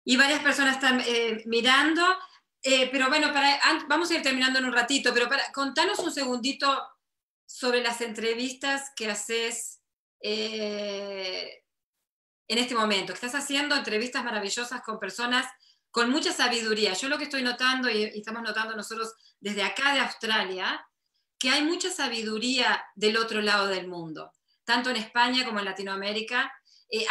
Y varias personas están mirando. Pero bueno, vamos a ir terminando en un ratito, pero contanos un segundito sobre las entrevistas que haces en este momento. Estás haciendo entrevistas maravillosas con personas con mucha sabiduría. Yo lo que estoy notando, y estamos notando nosotros desde acá de Australia, que hay mucha sabiduría del otro lado del mundo, tanto en España como en Latinoamérica.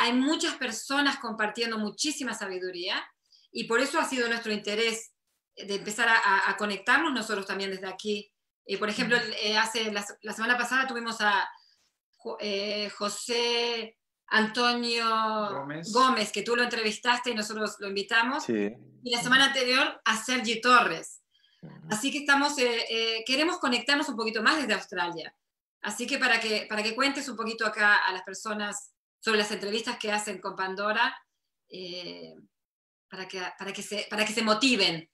Hay muchas personas compartiendo muchísima sabiduría y por eso ha sido nuestro interés empezar a conectarnos nosotros también desde aquí. Por ejemplo, la semana pasada tuvimos a José Antonio Gómez, que tú lo entrevistaste y nosotros lo invitamos, Sí. y la semana anterior a Sergi Torres. Así que queremos conectarnos un poquito más desde Australia. Así que para que cuentes un poquito acá a las personas sobre las entrevistas que hacen con Pandora, para que se motiven.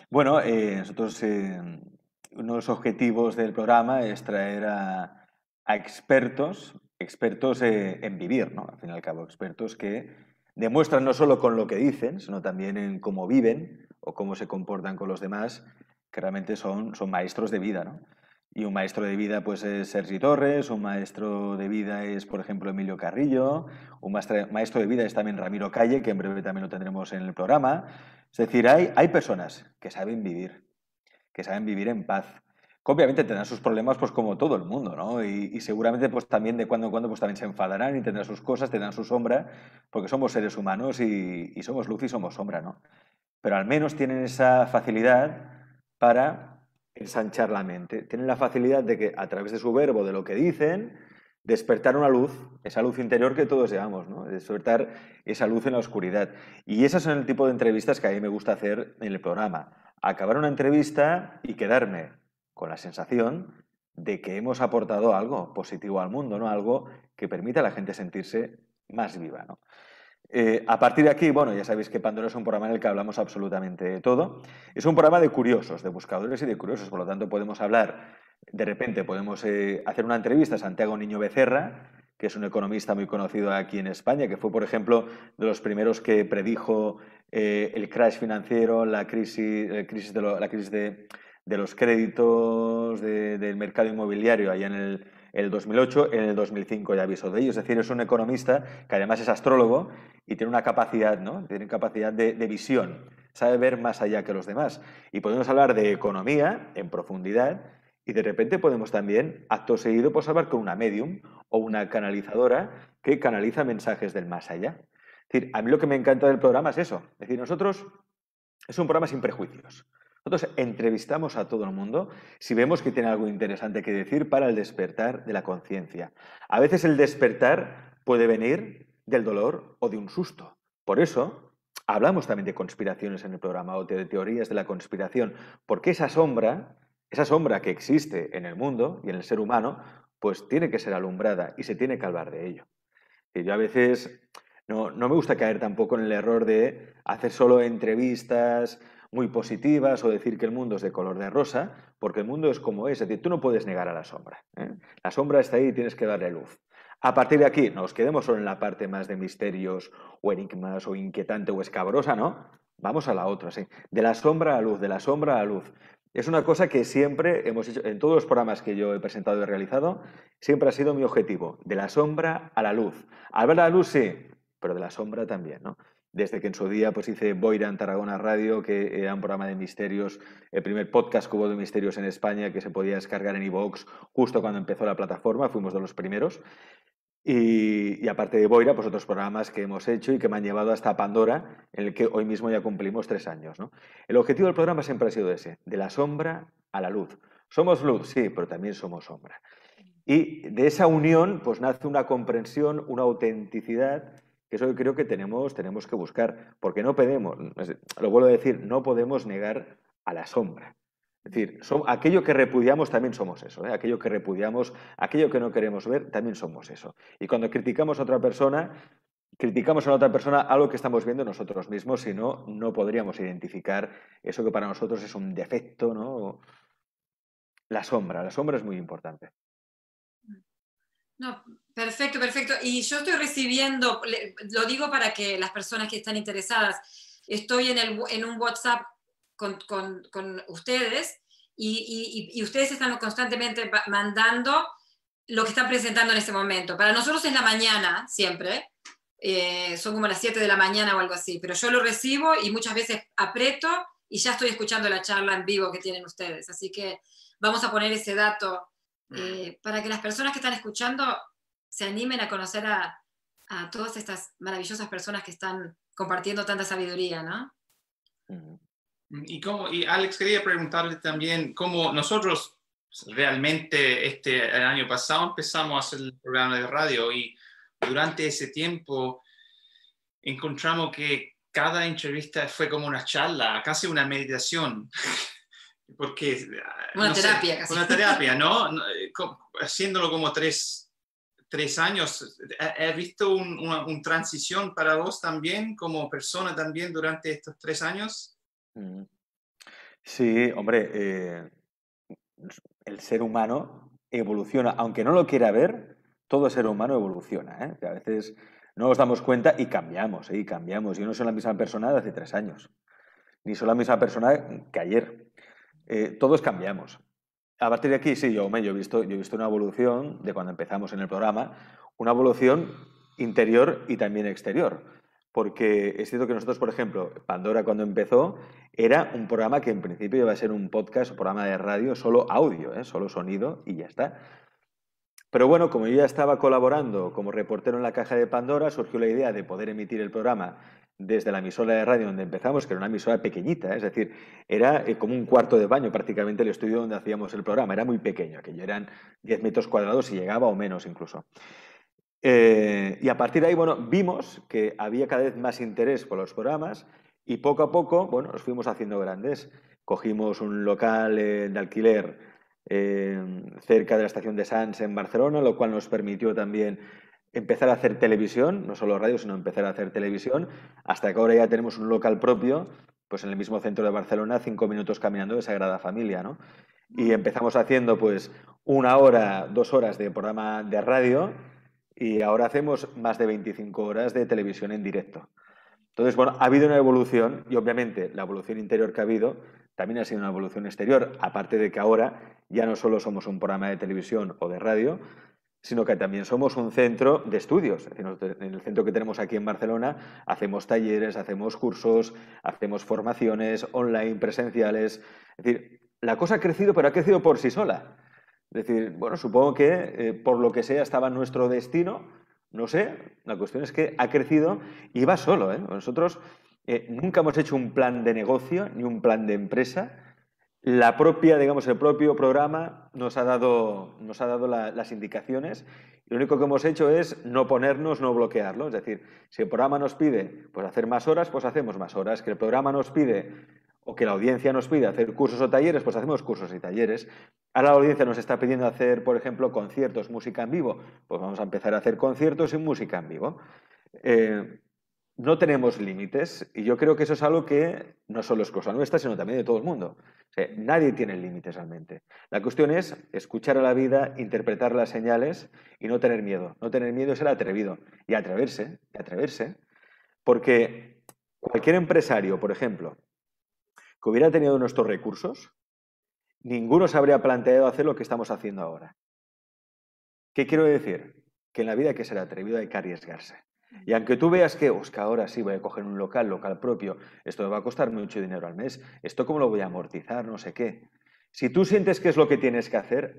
Bueno, nosotros uno de los objetivos del programa es traer a expertos en vivir, ¿no? Al fin y al cabo, expertos que demuestran no solo con lo que dicen, sino también en cómo viven o cómo se comportan con los demás, que realmente son maestros de vida, ¿no? Y un maestro de vida pues es Sergi Torres, un maestro de vida es, por ejemplo, Emilio Carrillo, un maestro de vida es también Ramiro Calle, que en breve también lo tendremos en el programa. Es decir, hay personas que saben vivir en paz. Que obviamente tendrán sus problemas pues como todo el mundo, ¿no? Y seguramente pues también de cuando en cuando pues también se enfadarán y tendrán sus cosas, tendrán su sombra, porque somos seres humanos y somos luz y somos sombra, ¿no? Pero al menos tienen esa facilidad para ensanchar la mente. Tienen la facilidad de que a través de su verbo, de lo que dicen, despertar una luz, esa luz interior que todos llevamos, ¿no? Despertar esa luz en la oscuridad. Y esas son el tipo de entrevistas que a mí me gusta hacer en el programa. Acabar una entrevista y quedarme con la sensación de que hemos aportado algo positivo al mundo, ¿no? Algo que permita a la gente sentirse más viva, ¿no? A partir de aquí, bueno, ya sabéis que Pandora es un programa en el que hablamos absolutamente de todo. Es un programa de curiosos, de buscadores y de curiosos, por lo tanto podemos hablar, de repente podemos hacer una entrevista a Santiago Niño Becerra, que es un economista muy conocido aquí en España, que fue, por ejemplo, de los primeros que predijo el crash financiero, la crisis de los créditos del mercado inmobiliario allá en el 2008, en el 2005 ya avisó de ello. Es decir, es un economista que además es astrólogo y tiene una capacidad, ¿no? Tiene capacidad de visión, sabe ver más allá que los demás. Y podemos hablar de economía en profundidad y de repente podemos también, acto seguido, pues hablar con una medium o una canalizadora que canaliza mensajes del más allá. Es decir, a mí lo que me encanta del programa es eso. Es decir, nosotros es un programa sin prejuicios. Nosotros entrevistamos a todo el mundo si vemos que tiene algo interesante que decir para el despertar de la conciencia. A veces el despertar puede venir del dolor o de un susto. Por eso hablamos también de conspiraciones en el programa o de teorías de la conspiración, porque esa sombra que existe en el mundo y en el ser humano, pues tiene que ser alumbrada y se tiene que hablar de ello. Y yo a veces no me gusta caer tampoco en el error de hacer solo entrevistas muy positivas o decir que el mundo es de color de rosa, porque el mundo es como es decir, tú no puedes negar a la sombra, ¿eh? La sombra está ahí y tienes que darle luz. A partir de aquí, nos quedemos solo en la parte más de misterios o enigmas o inquietante o escabrosa, ¿no? Vamos a la otra, sí. De la sombra a luz, de la sombra a luz. Es una cosa que siempre hemos hecho, en todos los programas que yo he presentado y he realizado, siempre ha sido mi objetivo, de la sombra a la luz. Al ver la luz, sí, pero de la sombra también, ¿no? Desde que en su día pues hice Boira en Tarragona Radio, que era un programa de misterios, el primer podcast que hubo de misterios en España, que se podía descargar en iVoox justo cuando empezó la plataforma, fuimos de los primeros. Y aparte de Boira, pues otros programas que hemos hecho y que me han llevado hasta Pandora, en el que hoy mismo ya cumplimos 3 años, ¿no? El objetivo del programa siempre ha sido ese, de la sombra a la luz. Somos luz, sí, pero también somos sombra. Y de esa unión pues nace una comprensión, una autenticidad, que eso yo creo que tenemos que buscar, porque no podemos, lo vuelvo a decir, no podemos negar a la sombra. Es decir, aquello que repudiamos también somos eso, ¿eh? Aquello que repudiamos, aquello que no queremos ver, también somos eso. Y cuando criticamos a otra persona, criticamos a la otra persona algo que estamos viendo nosotros mismos, si no, no podríamos identificar eso que para nosotros es un defecto, ¿no? La sombra es muy importante. No, perfecto, perfecto. Y yo estoy recibiendo, lo digo para que las personas que están interesadas, estoy en un WhatsApp con ustedes y ustedes están constantemente mandando lo que están presentando en ese momento. Para nosotros es la mañana siempre, son como las 7 de la mañana o algo así, pero yo lo recibo y muchas veces aprieto y ya estoy escuchando la charla en vivo que tienen ustedes. Así que vamos a poner ese dato para que las personas que están escuchando se animen a conocer a todas estas maravillosas personas que están compartiendo tanta sabiduría, ¿no? Y Alex, quería preguntarle también cómo nosotros realmente el año pasado empezamos a hacer el programa de radio y durante ese tiempo encontramos que cada entrevista fue como una charla, casi una meditación, porque... Una terapia casi. Una terapia, ¿no? Haciéndolo como tres años, ¿has visto una transición para vos también, como persona también, durante estos 3 años? Sí, hombre, el ser humano evoluciona, aunque no lo quiera ver, todo ser humano evoluciona, ¿eh? Que a veces no nos damos cuenta y cambiamos, ¿eh? Y cambiamos. Yo no soy la misma persona de hace 3 años, ni soy la misma persona que ayer. Todos cambiamos. A partir de aquí, sí, yo he visto una evolución de cuando empezamos en el programa, una evolución interior y también exterior. Porque es cierto que nosotros, por ejemplo, Pandora cuando empezó era un programa que en principio iba a ser un podcast o programa de radio solo audio, solo sonido y ya está. Pero bueno, como yo ya estaba colaborando como reportero en la Caja de Pandora, surgió la idea de poder emitir el programa desde la emisora de radio donde empezamos, que era una emisora pequeñita, es decir, era como un cuarto de baño prácticamente el estudio donde hacíamos el programa, era muy pequeño, aquello eran 10 metros cuadrados y llegaba o menos incluso. Y a partir de ahí, bueno, vimos que había cada vez más interés por los programas y poco a poco, bueno, nos fuimos haciendo grandes. Cogimos un local de alquiler cerca de la estación de Sants en Barcelona, lo cual nos permitió también empezar a hacer televisión, no solo radio, sino empezar a hacer televisión, hasta que ahora ya tenemos un local propio, pues en el mismo centro de Barcelona, 5 minutos caminando de Sagrada Familia, ¿no? Y empezamos haciendo pues 1 hora, 2 horas de programa de radio y ahora hacemos más de 25 horas de televisión en directo. Entonces, bueno, ha habido una evolución y obviamente la evolución interior que ha habido también ha sido una evolución exterior, aparte de que ahora ya no solo somos un programa de televisión o de radio, sino que también somos un centro de estudios. Es decir, en el centro que tenemos aquí en Barcelona hacemos talleres, hacemos cursos, hacemos formaciones online, presenciales. Es decir, la cosa ha crecido, pero ha crecido por sí sola. Es decir, bueno, supongo que por lo que sea estaba en nuestro destino, no sé, la cuestión es que ha crecido y va solo, ¿eh? Nosotros nunca hemos hecho un plan de negocio ni un plan de empresa. La propia, digamos, el propio programa nos ha dado las indicaciones y lo único que hemos hecho es no ponernos, no bloquearlo. Es decir, si el programa nos pide pues, hacer más horas, pues hacemos más horas. Que el programa nos pide o que la audiencia nos pide hacer cursos o talleres, pues hacemos cursos y talleres. Ahora la audiencia nos está pidiendo hacer, por ejemplo, conciertos, música en vivo. Pues vamos a empezar a hacer conciertos y música en vivo. No tenemos límites y yo creo que eso es algo que no solo es cosa nuestra, sino también de todo el mundo. O sea, nadie tiene límites realmente. La cuestión es escuchar a la vida, interpretar las señales y no tener miedo. No tener miedo es ser atrevido y atreverse, porque cualquier empresario, por ejemplo, que hubiera tenido nuestros recursos, ninguno se habría planteado hacer lo que estamos haciendo ahora. ¿Qué quiero decir? Que en la vida hay que ser atrevido, hay que arriesgarse. Y aunque tú veas que ahora sí voy a coger un local propio, esto me va a costar mucho dinero al mes, esto cómo lo voy a amortizar, no sé qué. Si tú sientes que es lo que tienes que hacer,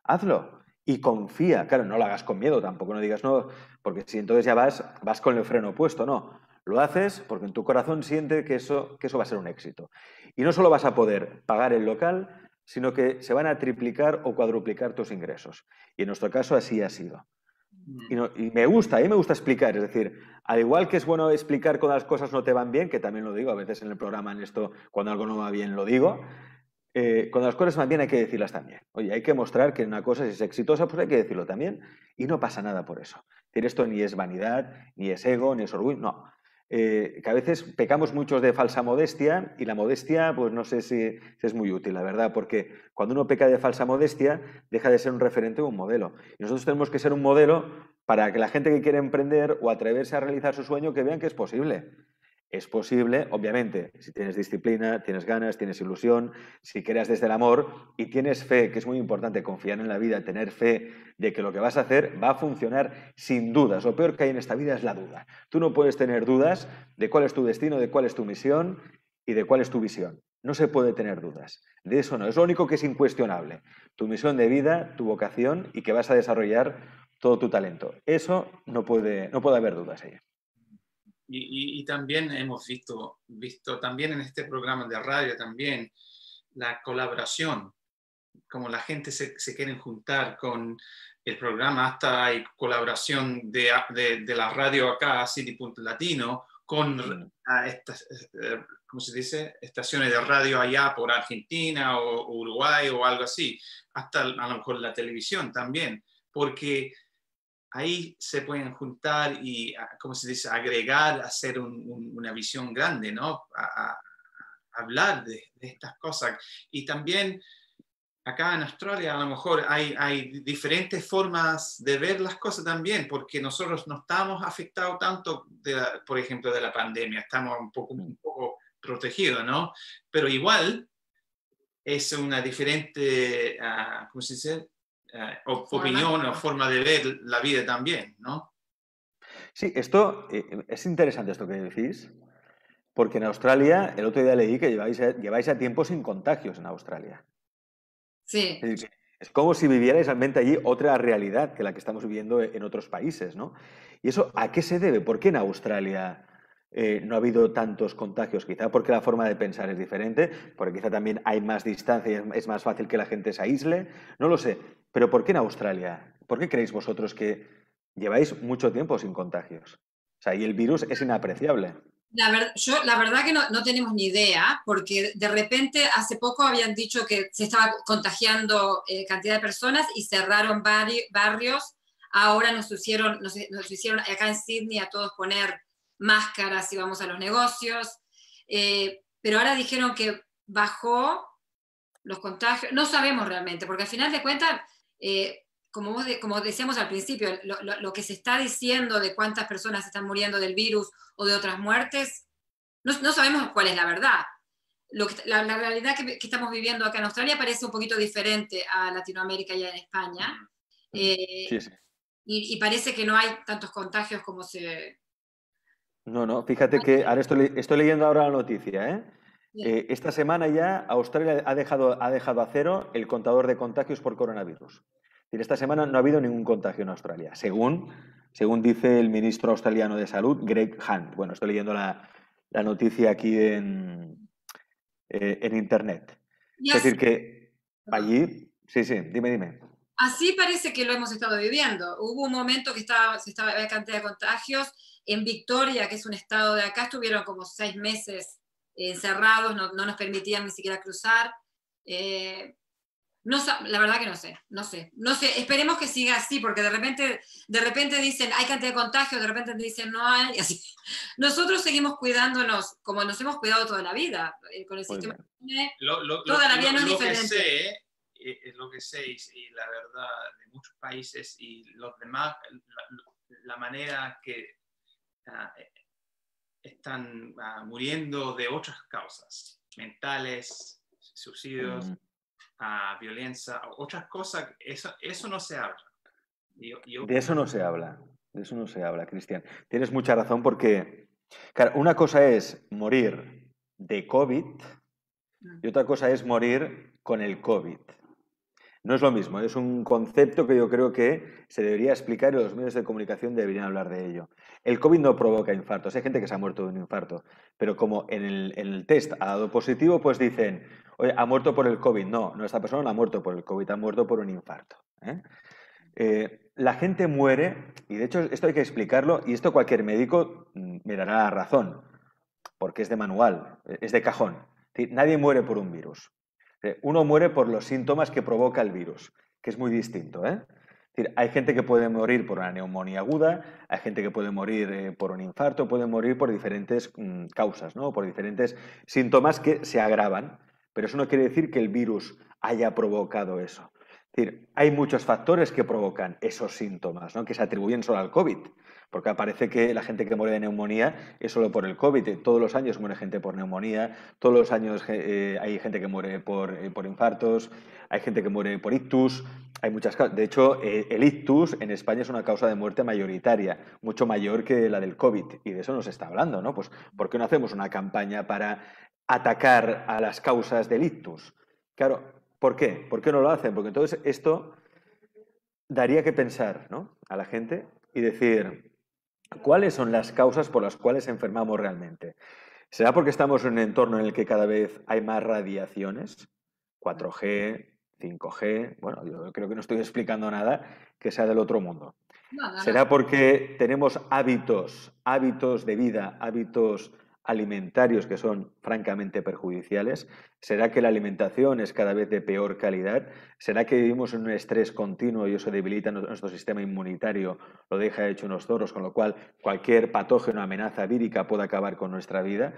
hazlo. Y confía, claro, no lo hagas con miedo, tampoco no digas no, porque si entonces ya vas con el freno puesto, no. Lo haces porque en tu corazón siente que eso va a ser un éxito. Y no solo vas a poder pagar el local, sino que se van a triplicar o cuadruplicar tus ingresos. Y en nuestro caso así ha sido. Y a mí me gusta explicar, es decir, al igual que es bueno explicar cuando las cosas no te van bien, que también lo digo, a veces en el programa en esto, cuando algo no va bien lo digo, cuando las cosas van bien hay que decirlas también. Oye, hay que mostrar que una cosa si es exitosa, pues hay que decirlo también y no pasa nada por eso. Es decir, esto ni es vanidad, ni es ego, ni es orgullo, no. Que a veces pecamos muchos de falsa modestia y la modestia, pues no sé si es muy útil, la verdad, porque cuando uno peca de falsa modestia, deja de ser un referente o un modelo. Y nosotros tenemos que ser un modelo para que la gente que quiere emprender o atreverse a realizar su sueño, que vean que es posible. Es posible, obviamente, si tienes disciplina, tienes ganas, tienes ilusión, si creas desde el amor y tienes fe, que es muy importante confiar en la vida, tener fe de que lo que vas a hacer va a funcionar sin dudas. Lo peor que hay en esta vida es la duda. Tú no puedes tener dudas de cuál es tu destino, de cuál es tu misión y de cuál es tu visión. No se puede tener dudas. De eso no. Es lo único que es incuestionable. Tu misión de vida, tu vocación y que vas a desarrollar todo tu talento. Eso no puede haber dudas ahí. Y también hemos visto también en este programa de radio también la colaboración, como la gente se quiere juntar con el programa, hasta hay colaboración de la radio acá, City Punto Latino, con estas, ¿cómo se dice? Estaciones de radio allá por Argentina o Uruguay o algo así, hasta a lo mejor la televisión también, porque ahí se pueden juntar y, ¿cómo se dice?, agregar, hacer una visión grande, ¿no? A hablar de estas cosas. Y también acá en Australia a lo mejor hay diferentes formas de ver las cosas también, porque nosotros no estamos afectados tanto, por ejemplo, de la pandemia, estamos un poco protegidos, ¿no? Pero igual es una diferente, ¿cómo se dice?, opinión o forma de ver la vida también, ¿no? Sí, esto es interesante esto que decís, porque en Australia, el otro día leí que lleváis a tiempo sin contagios en Australia. Sí. Es decir, es como si vivierais realmente allí otra realidad que la que estamos viviendo en otros países, ¿no? ¿Y eso a qué se debe? ¿Por qué en Australia no ha habido tantos contagios? Quizá porque la forma de pensar es diferente, porque quizá también hay más distancia y es más fácil que la gente se aísle. No lo sé. Pero ¿por qué en Australia? ¿Por qué creéis vosotros que lleváis mucho tiempo sin contagios? O sea, y el virus es inapreciable. La verdad que no tenemos ni idea, porque de repente hace poco habían dicho que se estaba contagiando cantidad de personas y cerraron barrios. Ahora nos hicieron acá en Sydney a todos poner máscaras si vamos a los negocios. Pero ahora dijeron que bajó los contagios. No sabemos realmente, porque al final de cuentas, como decíamos al principio, lo que se está diciendo de cuántas personas están muriendo del virus o de otras muertes, no sabemos cuál es la verdad. La realidad que estamos viviendo acá en Australia parece un poquito diferente a Latinoamérica y a España. Sí, sí. Y parece que no hay tantos contagios como se... No, fíjate que ahora estoy leyendo ahora la noticia, ¿eh? Sí. Esta semana ya Australia ha dejado a cero el contador de contagios por coronavirus. Esta semana no ha habido ningún contagio en Australia, según dice el ministro australiano de Salud, Greg Hunt. Bueno, estoy leyendo la noticia aquí en Internet. Es decir, que allí... Sí, dime. Así parece que lo hemos estado viviendo. Hubo un momento que había cantidad de contagios. En Victoria, que es un estado de acá, estuvieron como 6 meses encerrados, no nos permitían ni siquiera cruzar. La verdad que no sé. Esperemos que siga así, porque de repente dicen hay cantidad de contagios, de repente dicen no hay. Así. Nosotros seguimos cuidándonos como nos hemos cuidado toda la vida, con el sistema. Toda la vida no es diferente. Es lo que sé, y la verdad de muchos países y los demás, la manera que están muriendo de otras causas, mentales, suicidios, violencia, otras cosas, eso no se habla. De eso no se habla, Cristian. Tienes mucha razón porque, claro, una cosa es morir de COVID y otra cosa es morir con el COVID. No es lo mismo, es un concepto que yo creo que se debería explicar y los medios de comunicación deberían hablar de ello. El COVID no provoca infartos, hay gente que se ha muerto de un infarto, pero como en el test ha dado positivo, pues dicen, oye, ha muerto por el COVID. No, esta persona no ha muerto por el COVID, ha muerto por un infarto. La gente muere, y de hecho esto hay que explicarlo, y esto cualquier médico me dará la razón, porque es de manual, es de cajón. Nadie muere por un virus. Uno muere por los síntomas que provoca el virus, que es muy distinto, ¿eh? Es decir, hay gente que puede morir por una neumonía aguda, hay gente que puede morir por un infarto, puede morir por diferentes causas, ¿no? Por diferentes síntomas que se agravan, pero eso no quiere decir que el virus haya provocado eso. Es decir, hay muchos factores que provocan esos síntomas, ¿no? Que se atribuyen solo al COVID. Porque parece que la gente que muere de neumonía es solo por el COVID. Todos los años muere gente por neumonía, todos los años hay gente que muere por infartos, hay gente que muere por ictus, hay muchas causas. De hecho, el ictus en España es una causa de muerte mayoritaria, mucho mayor que la del COVID. Y de eso nos está hablando, ¿no? Pues, ¿por qué no hacemos una campaña para atacar a las causas del ictus? Claro, ¿por qué? ¿Por qué no lo hacen? Porque entonces esto daría que pensar, ¿no? A la gente y decir... ¿Cuáles son las causas por las cuales enfermamos realmente? ¿Será porque estamos en un entorno en el que cada vez hay más radiaciones? 4G, 5G, bueno, yo creo que no estoy explicando nada que sea del otro mundo. No, no, no. ¿Será porque tenemos hábitos de vida, hábitos alimentarios que son francamente perjudiciales? ¿Será que la alimentación es cada vez de peor calidad? ¿Será que vivimos en un estrés continuo y eso debilita nuestro sistema inmunitario, lo deja hecho unos zorros, con lo cual cualquier patógeno, amenaza vírica puede acabar con nuestra vida?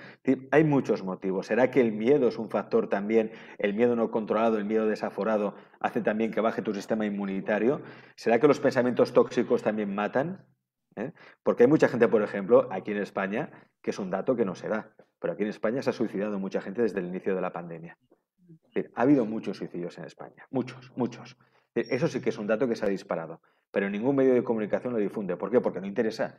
Hay muchos motivos. ¿Será que el miedo es un factor también? El miedo no controlado, el miedo desaforado, hace también que baje tu sistema inmunitario. ¿Será que los pensamientos tóxicos también matan? ¿Eh? Porque hay mucha gente, por ejemplo, aquí en España, que es un dato que no se da, pero aquí en España se ha suicidado mucha gente desde el inicio de la pandemia. Ha habido muchos suicidios en España, muchos, muchos. Eso sí que es un dato que se ha disparado, pero ningún medio de comunicación lo difunde. ¿Por qué? Porque no interesa.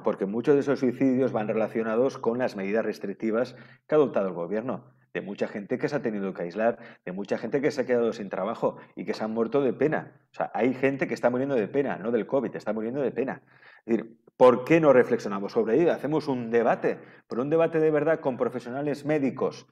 Porque muchos de esos suicidios van relacionados con las medidas restrictivas que ha adoptado el gobierno. De mucha gente que se ha tenido que aislar, de mucha gente que se ha quedado sin trabajo y que se han muerto de pena. O sea, hay gente que está muriendo de pena, no del COVID, está muriendo de pena. Es decir, ¿por qué no reflexionamos sobre ello? Hacemos un debate, pero un debate de verdad con profesionales médicos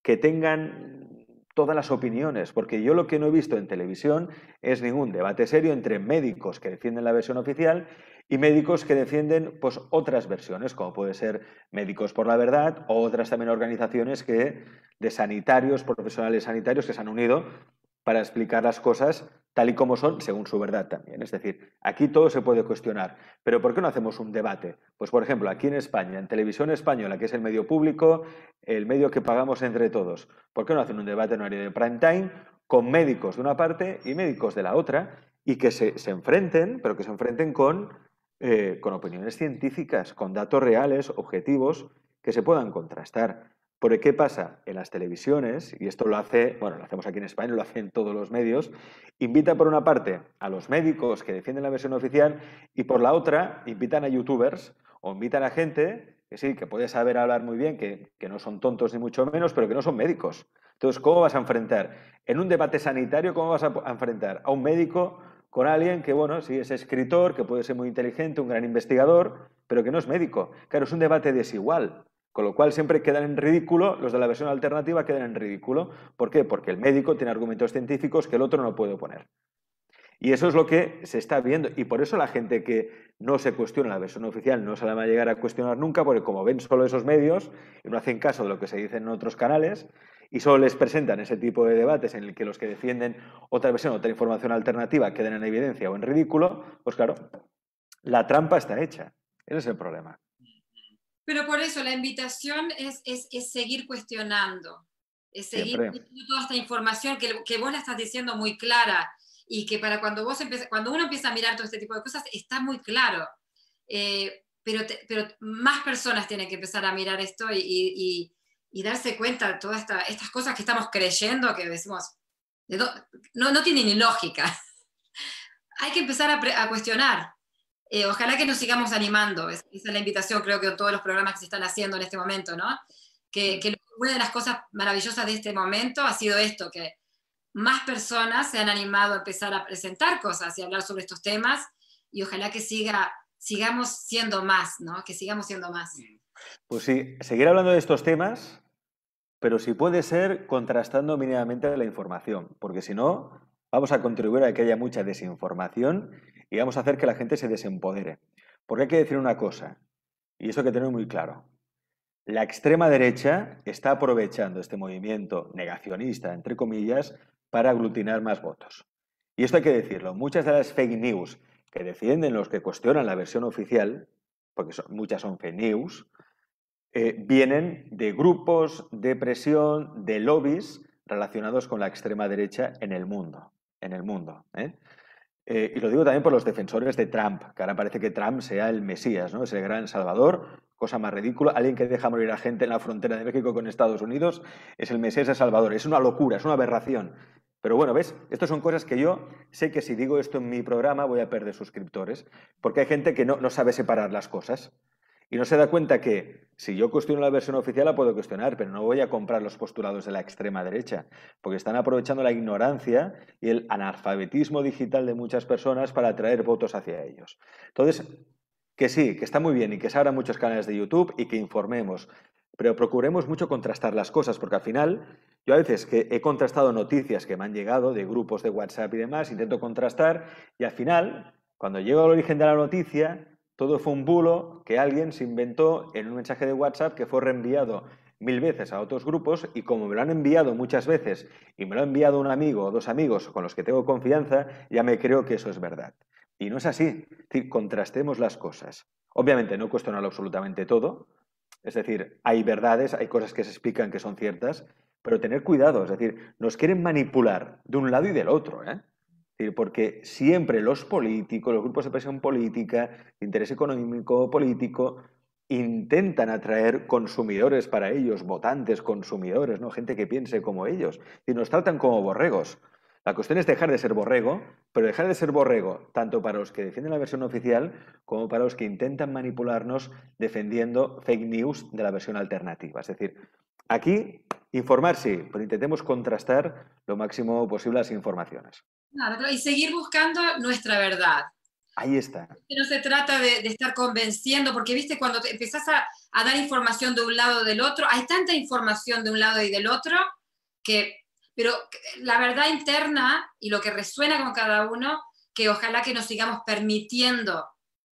que tengan todas las opiniones, porque yo lo que no he visto en televisión es ningún debate serio entre médicos que defienden la versión oficial y médicos que defienden pues, otras versiones, como puede ser Médicos por la Verdad o otras también organizaciones de sanitarios, profesionales sanitarios que se han unido para explicar las cosas tal y como son, según su verdad también. Es decir, aquí todo se puede cuestionar, pero ¿por qué no hacemos un debate? Pues, por ejemplo, aquí en España, en Televisión Española, que es el medio público, el medio que pagamos entre todos, ¿por qué no hacen un debate en horario de prime time con médicos de una parte y médicos de la otra y que se enfrenten, pero que se enfrenten con opiniones científicas, con datos reales, objetivos, que se puedan contrastar? Porque ¿qué pasa? En las televisiones, y esto lo hace, bueno, lo hacemos aquí en España, lo hacen todos los medios, invita por una parte a los médicos que defienden la versión oficial y por la otra invitan a youtubers o invitan a gente que sí, que puede saber hablar muy bien, que no son tontos ni mucho menos, pero que no son médicos. Entonces, ¿cómo vas a enfrentar? En un debate sanitario, ¿cómo vas a enfrentar a un médico con alguien que, bueno, sí es escritor, que puede ser muy inteligente, un gran investigador, pero que no es médico? Claro, es un debate desigual. Con lo cual siempre quedan en ridículo, los de la versión alternativa quedan en ridículo. ¿Por qué? Porque el médico tiene argumentos científicos que el otro no puede oponer. Y eso es lo que se está viendo. Y por eso la gente que no se cuestiona la versión oficial no se la va a llegar a cuestionar nunca, porque como ven solo esos medios y no hacen caso de lo que se dice en otros canales y solo les presentan ese tipo de debates en el que los que defienden otra versión, otra información alternativa quedan en evidencia o en ridículo, pues claro, la trampa está hecha. Ese es el problema. Pero por eso la invitación es seguir cuestionando, es seguir teniendo toda esta información que vos la estás diciendo muy clara y que para cuando uno empieza a mirar todo este tipo de cosas está muy claro. Pero más personas tienen que empezar a mirar esto y darse cuenta de todas estas cosas que estamos creyendo, que decimos, no tiene ni lógica. Hay que empezar a cuestionar. Ojalá que nos sigamos animando. Esa es la invitación, creo que todos los programas que se están haciendo en este momento, ¿no? Que una de las cosas maravillosas de este momento ha sido esto, que más personas se han animado a empezar a presentar cosas y hablar sobre estos temas, y ojalá que sigamos siendo más, ¿no? Que sigamos siendo más. Pues sí, seguir hablando de estos temas, pero si puede ser contrastando mínimamente la información, porque si no, vamos a contribuir a que haya mucha desinformación y vamos a hacer que la gente se desempodere. Porque hay que decir una cosa, y eso hay que tener muy claro. La extrema derecha está aprovechando este movimiento negacionista, entre comillas, para aglutinar más votos. Y esto hay que decirlo. Muchas de las fake news que defienden los que cuestionan la versión oficial, porque muchas son fake news, vienen de grupos de presión, de lobbies relacionados con la extrema derecha en el mundo. Y lo digo también por los defensores de Trump, que ahora parece que Trump sea el Mesías, ¿no? Es el gran salvador, cosa más ridícula. Alguien que deja morir a gente en la frontera de México con Estados Unidos es el Mesías de Salvador. Es una locura, es una aberración. Pero bueno, ¿ves? Estas son cosas que yo sé que si digo esto en mi programa voy a perder suscriptores, porque hay gente que no sabe separar las cosas. Y no se da cuenta que si yo cuestiono la versión oficial la puedo cuestionar, pero no voy a comprar los postulados de la extrema derecha, porque están aprovechando la ignorancia y el analfabetismo digital de muchas personas para atraer votos hacia ellos. Entonces, Que sí, que está muy bien y que se abran muchos canales de YouTube y que informemos, pero procuremos mucho contrastar las cosas, porque al final yo a veces que he contrastado noticias que me han llegado de grupos de WhatsApp y demás, intento contrastar y al final, cuando llego al origen de la noticia, todo fue un bulo que alguien se inventó en un mensaje de WhatsApp que fue reenviado 1000 veces a otros grupos y como me lo han enviado muchas veces y me lo ha enviado un amigo o dos amigos con los que tengo confianza, ya me creo que eso es verdad. Y no es así. Es decir, contrastemos las cosas. Obviamente no cuestionarlo absolutamente todo. Es decir, hay verdades, hay cosas que se explican que son ciertas, pero tener cuidado. Es decir, nos quieren manipular de un lado y del otro, ¿eh? Es decir, porque siempre los políticos, los grupos de presión política, de interés económico político, intentan atraer consumidores para ellos, votantes, consumidores, ¿no? Gente que piense como ellos. Y nos tratan como borregos. La cuestión es dejar de ser borrego, pero dejar de ser borrego tanto para los que defienden la versión oficial como para los que intentan manipularnos defendiendo fake news de la versión alternativa. Es decir, aquí informar sí, pero intentemos contrastar lo máximo posible las informaciones. Claro, claro, y seguir buscando nuestra verdad. Ahí está. No se trata de estar convenciendo, porque viste, cuando te empezás a dar información de un lado o del otro, hay tanta información de un lado y del otro, pero la verdad interna y lo que resuena con cada uno, que ojalá que nos sigamos permitiendo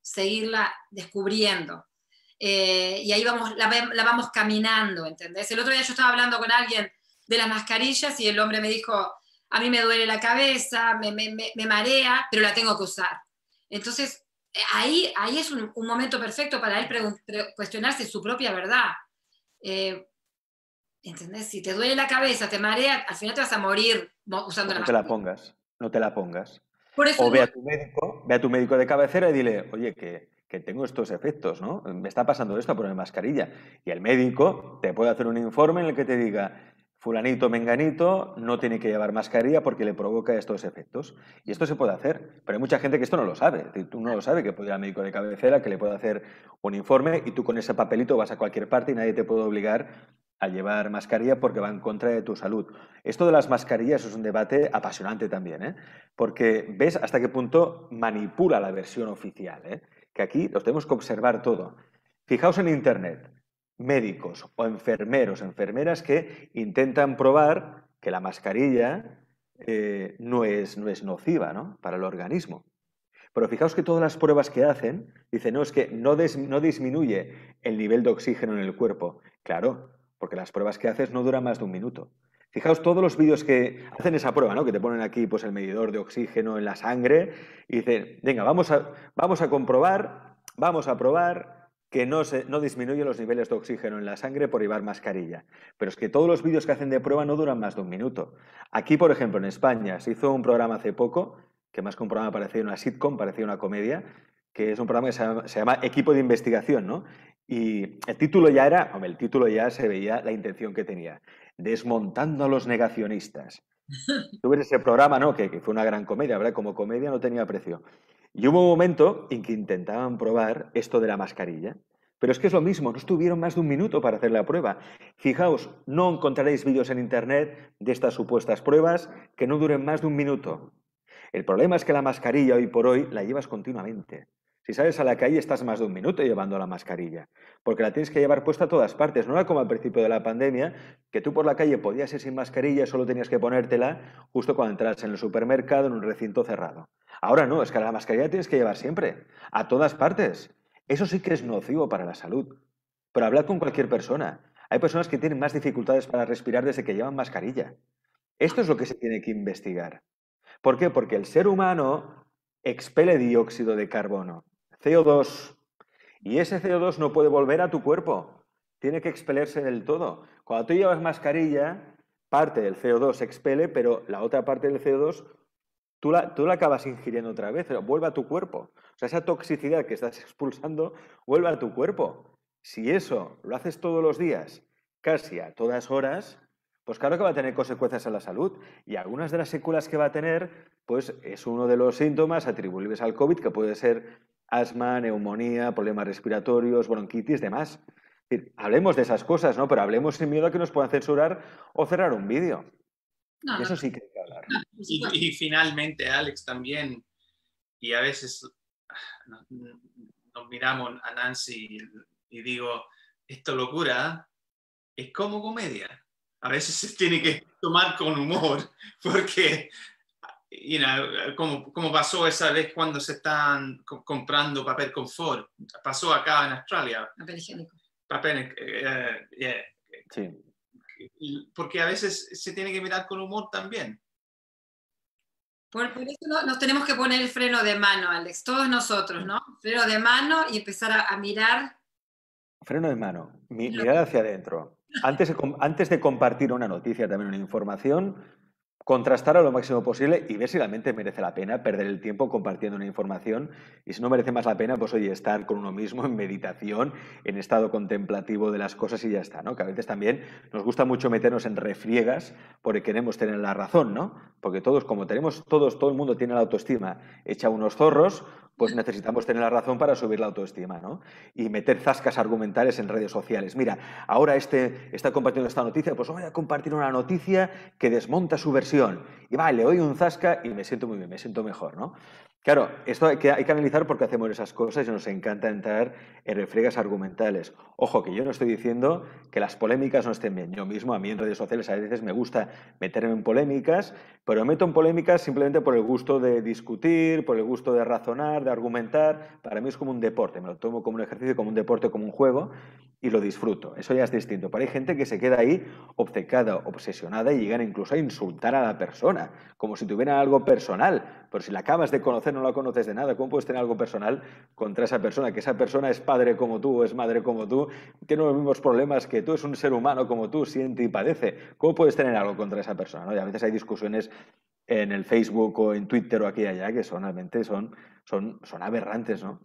seguirla descubriendo. Y ahí vamos, la vamos caminando, ¿entendés? El otro día yo estaba hablando con alguien de las mascarillas y el hombre me dijo, a mí me duele la cabeza, me marea, pero la tengo que usar. Entonces, ahí es un momento perfecto para él cuestionarse su propia verdad. ¿Entendés? Si te duele la cabeza, te marea, al final te vas a morir usando la mascarilla. No te la pongas, no te la pongas. Por eso O ve a tu médico de cabecera y dile, oye, que tengo estos efectos, ¿no? Me está pasando esto a poner mascarilla. Y el médico te puede hacer un informe en el que te diga, fulanito, menganito, no tiene que llevar mascarilla porque le provoca estos efectos. Y esto se puede hacer, pero hay mucha gente que esto no lo sabe. Tú no lo sabes, que puede ir al médico de cabecera, que le puede hacer un informe y tú con ese papelito vas a cualquier parte y nadie te puede obligar a llevar mascarilla porque va en contra de tu salud. Esto de las mascarillas es un debate apasionante también, ¿eh? Porque ves hasta qué punto manipula la versión oficial, ¿eh? Que aquí los tenemos que observar todo. Fijaos en Internet, médicos o enfermeros, enfermeras que intentan probar que la mascarilla no es nociva, ¿no? Para el organismo. Pero fijaos que todas las pruebas que hacen, dicen, no, es que no disminuye el nivel de oxígeno en el cuerpo. Claro, porque las pruebas que haces no duran más de un minuto. Fijaos todos los vídeos que hacen esa prueba, ¿no? Que te ponen aquí pues, el medidor de oxígeno en la sangre y dicen, venga, vamos a comprobar, vamos a probar que no disminuye los niveles de oxígeno en la sangre por llevar mascarilla. Pero es que todos los vídeos que hacen de prueba no duran más de un minuto. Aquí, por ejemplo, en España se hizo un programa hace poco, que más que un programa parecía una sitcom, parecía una comedia, que es un programa que se llama Equipo de Investigación, ¿no? Y el título ya se veía la intención que tenía. Desmontando a los negacionistas. Tú ves ese programa, ¿no? Que fue una gran comedia, ¿verdad? Como comedia no tenía precio. Y hubo un momento en que intentaban probar esto de la mascarilla. Pero es que es lo mismo, no estuvieron más de un minuto para hacer la prueba. Fijaos, no encontraréis vídeos en internet de estas supuestas pruebas que no duren más de un minuto. El problema es que la mascarilla hoy por hoy la llevas continuamente. Si sales a la calle estás más de un minuto llevando la mascarilla, porque la tienes que llevar puesta a todas partes. No era como al principio de la pandemia, que tú por la calle podías ir sin mascarilla, solo tenías que ponértela justo cuando entras en el supermercado, en un recinto cerrado. Ahora no, es que la mascarilla la tienes que llevar siempre, a todas partes. Eso sí que es nocivo para la salud. Pero hablad con cualquier persona. Hay personas que tienen más dificultades para respirar desde que llevan mascarilla. Esto es lo que se tiene que investigar. ¿Por qué? Porque el ser humano expele dióxido de carbono, CO2, y ese CO2 no puede volver a tu cuerpo, tiene que expelerse del todo. Cuando tú llevas mascarilla, parte del CO2 se expele, pero la otra parte del CO2 tú la acabas ingiriendo otra vez, pero vuelve a tu cuerpo. O sea, esa toxicidad que estás expulsando vuelve a tu cuerpo. Si eso lo haces todos los días, casi a todas horas, pues claro que va a tener consecuencias en la salud. Y algunas de las secuelas que va a tener, pues es uno de los síntomas atribuibles al COVID, que puede ser asma, neumonía, problemas respiratorios, bronquitis, demás. Es decir, hablemos de esas cosas, ¿no? Pero hablemos sin miedo a que nos puedan censurar o cerrar un vídeo. No, Eso sí que hay que hablar. Y finalmente, Alex, también, y a veces nos miramos a Nancy y digo, esto locura, es como comedia. A veces se tiene que tomar con humor, porque, como pasó esa vez cuando se están comprando papel confort. Pasó acá en Australia. Papel higiénico. Papel, Sí. porque a veces se tiene que mirar con humor también. Por eso nos tenemos que poner el freno de mano, Alex, todos nosotros, ¿no? Freno de mano y empezar a mirar. Freno de mano, mirar hacia adentro. Antes de compartir una noticia, también una información, contrastar a lo máximo posible y ver si realmente merece la pena perder el tiempo compartiendo una información, y si no merece más la pena, pues oye, estar con uno mismo en meditación, en estado contemplativo de las cosas y ya está, ¿no? Que a veces también nos gusta mucho meternos en refriegas porque queremos tener la razón, ¿no? Porque todos, como tenemos todo el mundo tiene la autoestima hecha unos zorros, pues necesitamos tener la razón para subir la autoestima, ¿no? Y meter zascas argumentales en redes sociales. Mira, ahora está compartiendo esta noticia, pues voy a compartir una noticia que desmonta su versión. Y va, le doy un zasca y me siento muy bien, me siento mejor, ¿no? Claro, esto hay que analizar por qué hacemos esas cosas y nos encanta entrar en refriegas argumentales. Ojo, que yo no estoy diciendo que las polémicas no estén bien. Yo mismo, a mí en redes sociales a veces me gusta meterme en polémicas, pero me meto en polémicas simplemente por el gusto de discutir, por el gusto de razonar, de argumentar. Para mí es como un deporte, me lo tomo como un ejercicio, como un deporte, como un juego y lo disfruto. Eso ya es distinto. Pero hay gente que se queda ahí obcecada, obsesionada y llegan incluso a insultar a la persona, como si tuviera algo personal. Pero si la acabas de conocer, no la conoces de nada, ¿cómo puedes tener algo personal contra esa persona? Que esa persona es padre como tú o es madre como tú, tiene los mismos problemas que tú, es un ser humano como tú, siente y padece. ¿Cómo puedes tener algo contra esa persona, ¿no? Y a veces hay discusiones en el Facebook o en Twitter o aquí y allá que realmente son aberrantes, ¿no?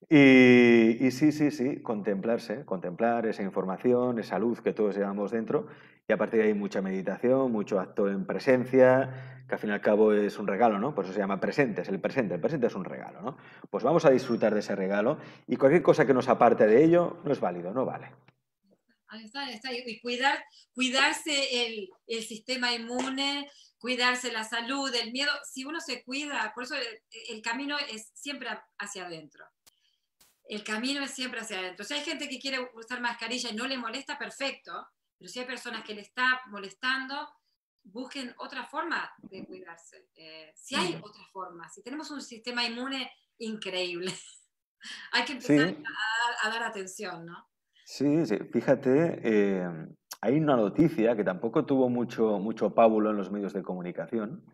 Y sí, contemplar esa información, esa luz que todos llevamos dentro, y a partir de ahí mucha meditación, mucho acto en presencia, que al fin y al cabo es un regalo, ¿no? Por eso se llama presente, el presente es un regalo, ¿no? Pues vamos a disfrutar de ese regalo y cualquier cosa que nos aparte de ello no es válido, no vale. Ahí está. Y cuidarse el sistema inmune, cuidarse la salud, el miedo. Si uno se cuida, por eso el camino es siempre hacia adentro. El camino es siempre hacia adentro. Si hay gente que quiere usar mascarilla y no le molesta, perfecto. Pero si hay personas que le está molestando, busquen otra forma de cuidarse. Si hay otra forma, si tenemos un sistema inmune increíble, hay que empezar a dar atención, ¿no? Sí, fíjate, hay una noticia que tampoco tuvo mucho pábulo en los medios de comunicación,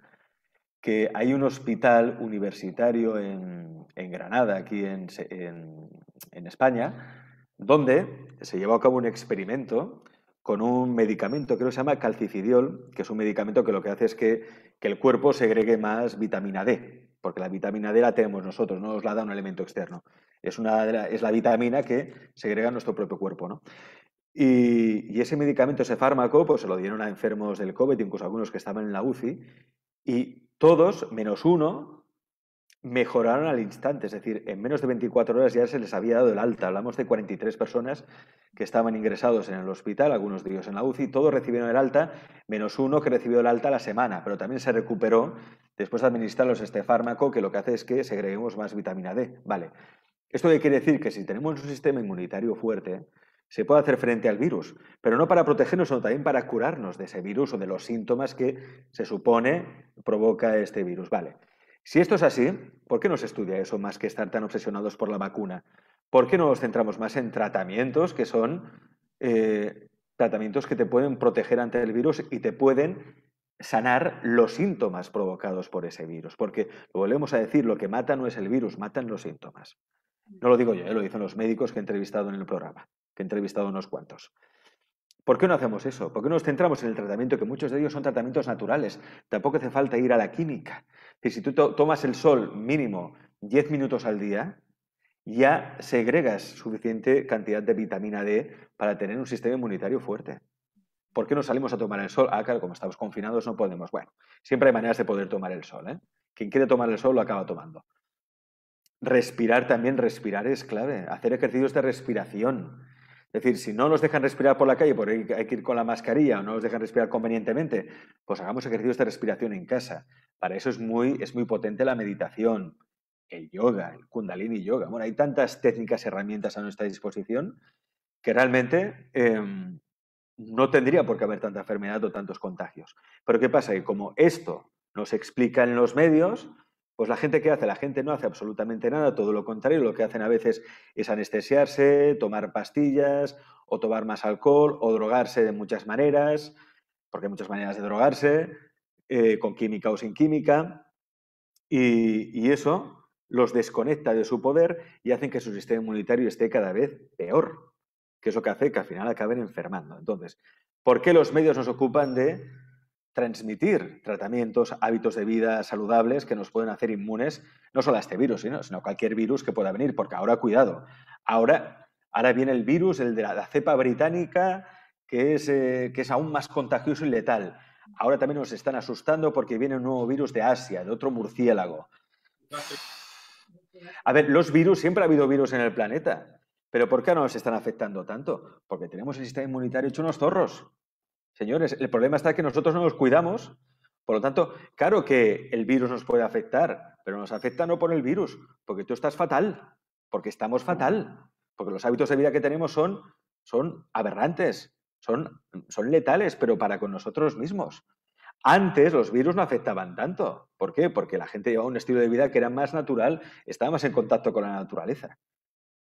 que hay un hospital universitario en Granada, aquí en España, donde se llevó a cabo un experimento con un medicamento, creo que se llama calcicidiol, que es un medicamento que lo que hace es que el cuerpo segregue más vitamina D, porque la vitamina D la tenemos nosotros, no nos la da un elemento externo. Es la vitamina que segrega nuestro propio cuerpo, ¿no? Y ese medicamento, ese fármaco, pues se lo dieron a enfermos del COVID, incluso algunos que estaban en la UCI, y todos, menos uno, mejoraron al instante. Es decir, en menos de 24 horas ya se les había dado el alta. Hablamos de 43 personas que estaban ingresados en el hospital, algunos de ellos en la UCI, todos recibieron el alta, menos uno que recibió el alta a la semana, pero también se recuperó después de administrarlos este fármaco, que lo que hace es que segreguemos más vitamina D. Vale. ¿Esto qué quiere decir? Que si tenemos un sistema inmunitario fuerte, se puede hacer frente al virus, pero no para protegernos, sino también para curarnos de ese virus o de los síntomas que se supone provoca este virus. Vale. Si esto es así, ¿por qué no se estudia eso más que estar tan obsesionados por la vacuna? ¿Por qué no nos centramos más en tratamientos que son tratamientos que te pueden proteger ante el virus y te pueden sanar los síntomas provocados por ese virus? Porque, lo volvemos a decir, lo que mata no es el virus, matan los síntomas. No lo digo yo, lo dicen los médicos que he entrevistado en el programa, que he entrevistado unos cuantos. ¿Por qué no hacemos eso? ¿Por qué no nos centramos en el tratamiento? Que muchos de ellos son tratamientos naturales. Tampoco hace falta ir a la química. Si tú tomas el sol mínimo 10 minutos al día, ya segregas suficiente cantidad de vitamina D para tener un sistema inmunitario fuerte. ¿Por qué no salimos a tomar el sol? Ah, claro, como estamos confinados no podemos. Bueno, siempre hay maneras de poder tomar el sol, ¿eh? Quien quiere tomar el sol lo acaba tomando. Respirar también, respirar es clave. Hacer ejercicios de respiración. Es decir, si no nos dejan respirar por la calle, porque hay que ir con la mascarilla o no nos dejan respirar convenientemente, pues hagamos ejercicios de respiración en casa. Para eso es muy potente la meditación. el yoga, el Kundalini Yoga. Bueno, hay tantas técnicas, herramientas a nuestra disposición que realmente no tendría por qué haber tanta enfermedad o tantos contagios. Pero ¿qué pasa? Que como esto nos explica en los medios, pues la gente, ¿qué hace? La gente no hace absolutamente nada, todo lo contrario, lo que hacen a veces es anestesiarse, tomar pastillas o tomar más alcohol o drogarse de muchas maneras, porque hay muchas maneras de drogarse, con química o sin química, y eso los desconecta de su poder y hacen que su sistema inmunitario esté cada vez peor, que es lo que hace que al final acaben enfermando. Entonces, ¿por qué los medios nos ocupan de transmitir tratamientos, hábitos de vida saludables que nos pueden hacer inmunes no solo a este virus, sino a cualquier virus que pueda venir? Porque ahora, cuidado, ahora viene el virus, el de la cepa británica, que es aún más contagioso y letal. Ahora también nos están asustando porque viene un nuevo virus de Asia, de otro murciélago. A ver, los virus, siempre ha habido virus en el planeta, pero ¿por qué no nos están afectando tanto? Porque tenemos el sistema inmunitario hecho unos zorros. Señores, el problema está que nosotros no nos cuidamos. Por lo tanto, claro que el virus nos puede afectar, pero nos afecta no por el virus, porque tú estás fatal, porque estamos fatal, porque los hábitos de vida que tenemos son aberrantes, son letales, pero para con nosotros mismos. Antes los virus no afectaban tanto. ¿Por qué? Porque la gente llevaba un estilo de vida que era más natural, estaba más en contacto con la naturaleza.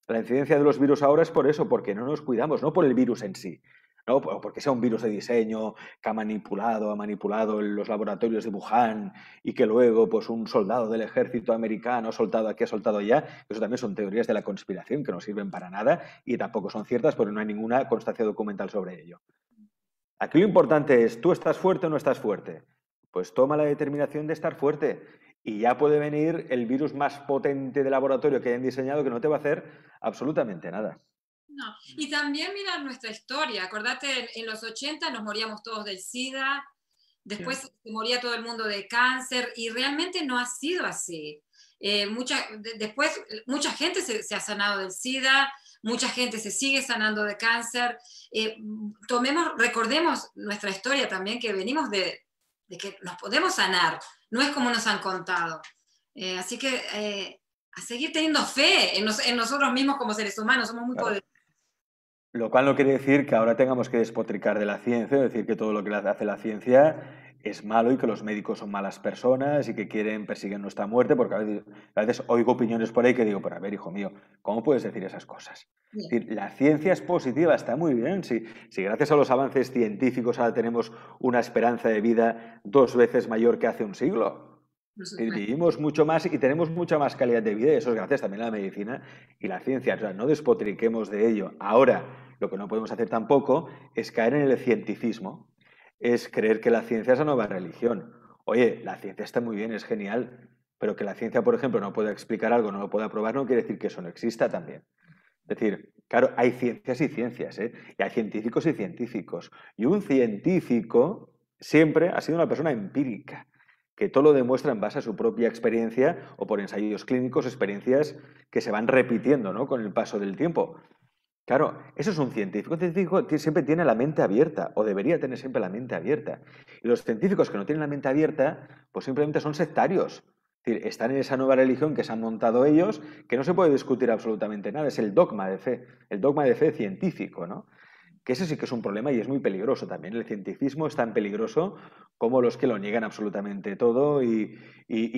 La incidencia de los virus ahora es por eso, porque no nos cuidamos, no por el virus en sí, no porque sea un virus de diseño que ha manipulado en los laboratorios de Wuhan y que luego pues un soldado del ejército americano ha soltado aquí, ha soltado allá. Eso también son teorías de la conspiración que no sirven para nada y tampoco son ciertas porque no hay ninguna constancia documental sobre ello. Aquí lo importante es, ¿tú estás fuerte o no estás fuerte? Pues toma la determinación de estar fuerte y ya puede venir el virus más potente de laboratorio que hayan diseñado que no te va a hacer absolutamente nada. No. Y también mira nuestra historia. Acordate, en los 80 nos moríamos todos del SIDA, después se moría todo el mundo de cáncer y realmente no ha sido así. Después mucha gente se ha sanado del SIDA, mucha gente se sigue sanando de cáncer. Recordemos nuestra historia también, que venimos de que nos podemos sanar, no es como nos han contado. Así que a seguir teniendo fe en nosotros mismos como seres humanos, somos muy poderosos. Lo cual no quiere decir que ahora tengamos que despotricar de la ciencia, es decir, que todo lo que hace la ciencia es malo y que los médicos son malas personas y que persiguen nuestra muerte, porque a veces oigo opiniones por ahí que digo, pero a ver, hijo mío, ¿cómo puedes decir esas cosas? Es decir, la ciencia es positiva, está muy bien. Si gracias a los avances científicos ahora tenemos una esperanza de vida 2 veces mayor que hace un siglo. Vivimos mucho más y tenemos mucha más calidad de vida y eso es gracias también a la medicina y la ciencia. O sea, no despotriquemos de ello. Ahora, lo que no podemos hacer tampoco es caer en el cientificismo, es creer que la ciencia es la nueva religión. Oye, la ciencia está muy bien, es genial, pero que la ciencia, por ejemplo, no pueda explicar algo, no lo pueda probar, no quiere decir que eso no exista también. Es decir, claro, hay ciencias y ciencias, ¿eh? Y hay científicos y científicos. Y un científico siempre ha sido una persona empírica, que todo lo demuestra en base a su propia experiencia o por ensayos clínicos, experiencias que se van repitiendo, ¿no?, con el paso del tiempo. Claro, eso es un científico. Un científico siempre tiene la mente abierta, o debería tener siempre la mente abierta. Y los científicos que no tienen la mente abierta, pues simplemente son sectarios. Es decir, están en esa nueva religión que se han montado ellos, que no se puede discutir absolutamente nada. Es el dogma de fe científico, ¿no? Que ese sí que es un problema y es muy peligroso también. El cientificismo es tan peligroso como los que lo niegan absolutamente todo y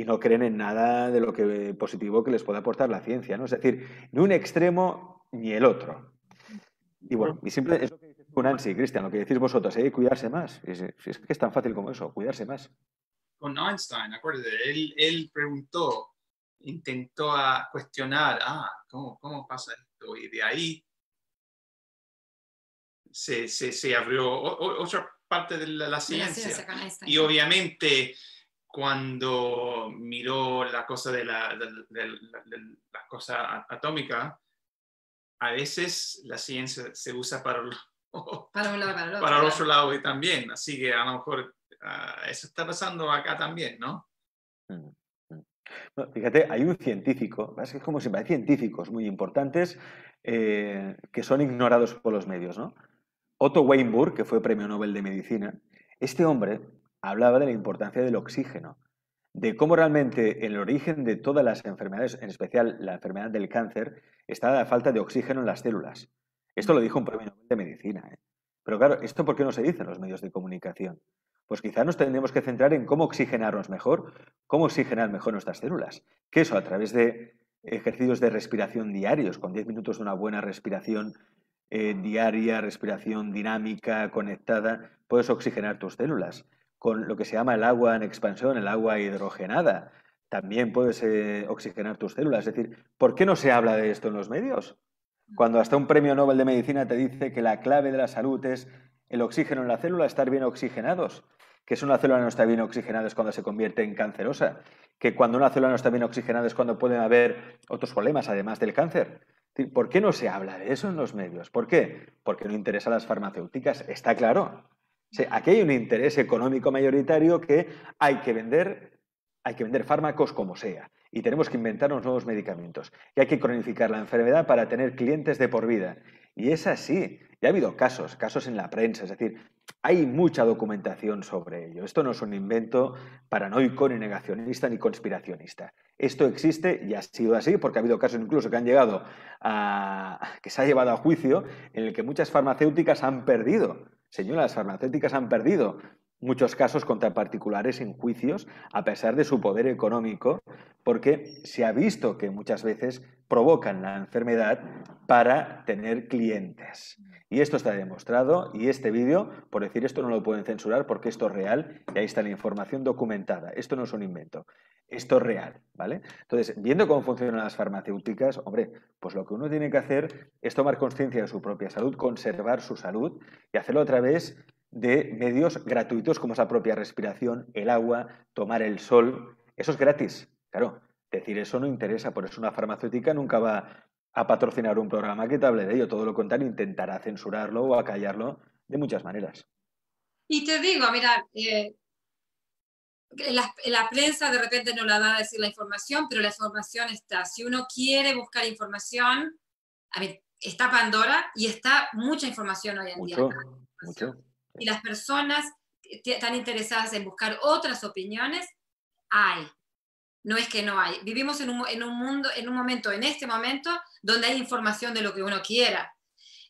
no creen en nada de lo que positivo que les pueda aportar la ciencia, ¿no? Es decir, ni un extremo ni el otro. Y bueno, y siempre es lo que dices tú, Nancy, Cristian, lo que decís vosotros, hay que cuidarse más. Si es que es tan fácil como eso, cuidarse más. Con Einstein, acuérdate, él preguntó, intentó cuestionar, ¿cómo pasa esto? Y de ahí se abrió otra parte de la ciencia. Y obviamente cuando miró la cosa de la cosa atómica, a veces la ciencia se usa para el otro lado también. Así que a lo mejor eso está pasando acá también, ¿no? Bueno, fíjate, hay un científico, es que es como siempre, hay científicos muy importantes que son ignorados por los medios, ¿no? Otto Weinberg, que fue premio Nobel de Medicina, este hombre hablaba de la importancia del oxígeno. de cómo realmente el origen de todas las enfermedades, en especial la enfermedad del cáncer, está la falta de oxígeno en las células. Esto lo dijo un premio Nobel de Medicina, ¿eh? Pero claro, ¿esto por qué no se dice en los medios de comunicación? Pues quizá nos tendríamos que centrar en cómo oxigenarnos mejor, cómo oxigenar mejor nuestras células. Que eso, a través de ejercicios de respiración diarios, con 10 minutos de una buena respiración diaria, respiración dinámica, conectada, puedes oxigenar tus células. Con lo que se llama el agua en expansión, el agua hidrogenada, también puedes oxigenar tus células. Es decir, ¿por qué no se habla de esto en los medios? Cuando hasta un premio Nobel de Medicina te dice que la clave de la salud es el oxígeno en la célula, estar bien oxigenados. Que si una célula no está bien oxigenada es cuando se convierte en cancerosa. Que cuando una célula no está bien oxigenada es cuando pueden haber otros problemas, además del cáncer. ¿Por qué no se habla de eso en los medios? ¿Por qué? Porque no interesa a las farmacéuticas, está claro. O sea, aquí hay un interés económico mayoritario que hay que vender fármacos como sea. Y tenemos que inventarnos nuevos medicamentos. Y hay que cronificar la enfermedad para tener clientes de por vida. Y es así. Ya ha habido casos en la prensa. Es decir, hay mucha documentación sobre ello. Esto no es un invento paranoico, ni negacionista, ni conspiracionista. Esto existe y ha sido así porque ha habido casos incluso que que se ha llevado a juicio en el que muchas farmacéuticas han perdido. Señoras, farmacéuticas han perdido muchos casos contra particulares en juicios a pesar de su poder económico, porque se ha visto que muchas veces provocan la enfermedad para tener clientes. Y esto está demostrado y este vídeo, por decir esto, no lo pueden censurar porque esto es real y ahí está la información documentada. Esto no es un invento. Esto es real, ¿vale? Entonces, viendo cómo funcionan las farmacéuticas, hombre, pues lo que uno tiene que hacer es tomar conciencia de su propia salud, conservar su salud y hacerlo a través de medios gratuitos como es la propia respiración, el agua, tomar el sol. Eso es gratis, claro. Decir eso no interesa, por eso una farmacéutica nunca va a patrocinar un programa que te hable de ello. Todo lo contrario, intentará censurarlo o acallarlo de muchas maneras. Y te digo, mira, la prensa de repente no la da a decir la información, pero la información está. Si uno quiere buscar información, a ver, está Pandora y está mucha información hoy en día. Mucho. Y las personas están interesadas en buscar otras opiniones, hay. No es que no hay. Vivimos en un mundo, en este momento, donde hay información de lo que uno quiera.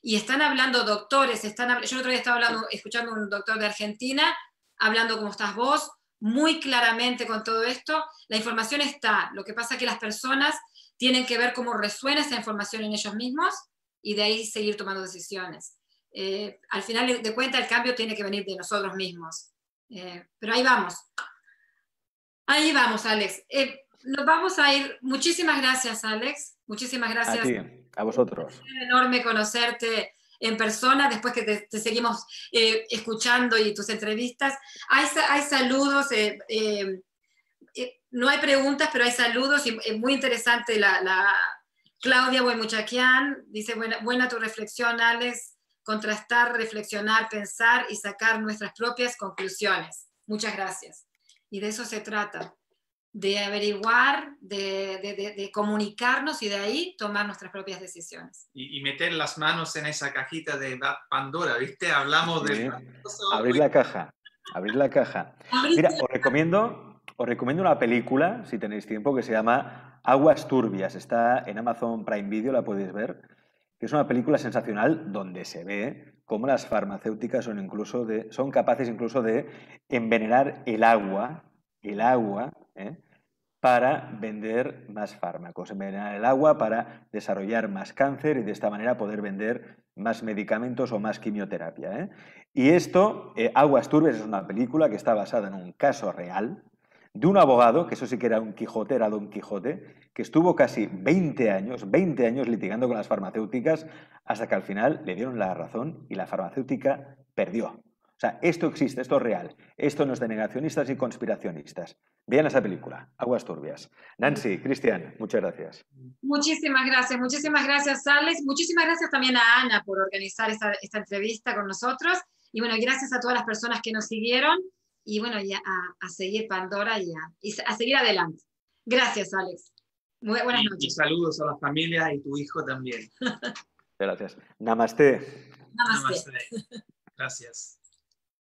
Y están hablando doctores, yo el otro día estaba escuchando a un doctor de Argentina, hablando como estás vos, muy claramente con todo esto. La información está. Lo que pasa es que las personas tienen que ver cómo resuena esa información en ellos mismos y de ahí seguir tomando decisiones. Al final de cuentas, el cambio tiene que venir de nosotros mismos. Pero ahí vamos. Ahí vamos, Alex. Nos vamos a ir. Muchísimas gracias, Alex. Muchísimas gracias. A ti, a vosotros. Es enorme conocerte en persona después que te seguimos escuchando y tus entrevistas. Hay saludos, no hay preguntas, pero hay saludos y muy interesante la Claudia Buemuchaquian dice, buena tu reflexión, Alex, contrastar, reflexionar, pensar y sacar nuestras propias conclusiones. Muchas gracias. Y de eso se trata, de averiguar, de comunicarnos y de ahí tomar nuestras propias decisiones. Y meter las manos en esa cajita de Pandora, ¿viste? Hablamos sí. de... Abrir la caja. Mira, os recomiendo una película, si tenéis tiempo, que se llama Aguas Turbias. Está en Amazon Prime Video, la podéis ver. Que es una película sensacional donde se ve cómo las farmacéuticas son capaces incluso de envenenar el agua, para vender más fármacos, envenenar el agua para desarrollar más cáncer y de esta manera poder vender más medicamentos o más quimioterapia. Y esto, Aguas Turbias, es una película que está basada en un caso real de un abogado, que eso sí que era un Quijote, era Don Quijote, que estuvo casi 20 años litigando con las farmacéuticas hasta que al final le dieron la razón y la farmacéutica perdió. O sea, esto existe, esto es real. Esto no es de negacionistas y conspiracionistas. Vean esa película, Aguas Turbias. Nancy, Cristian, muchas gracias. Muchísimas gracias, Alex. Muchísimas gracias también a Ana por organizar esta entrevista con nosotros. Y bueno, gracias a todas las personas que nos siguieron. Y bueno, ya a seguir Pandora y a seguir adelante. Gracias, Alex. Buenas noches. Y saludos a la familia y tu hijo también. Gracias. Namaste. Namaste. Gracias.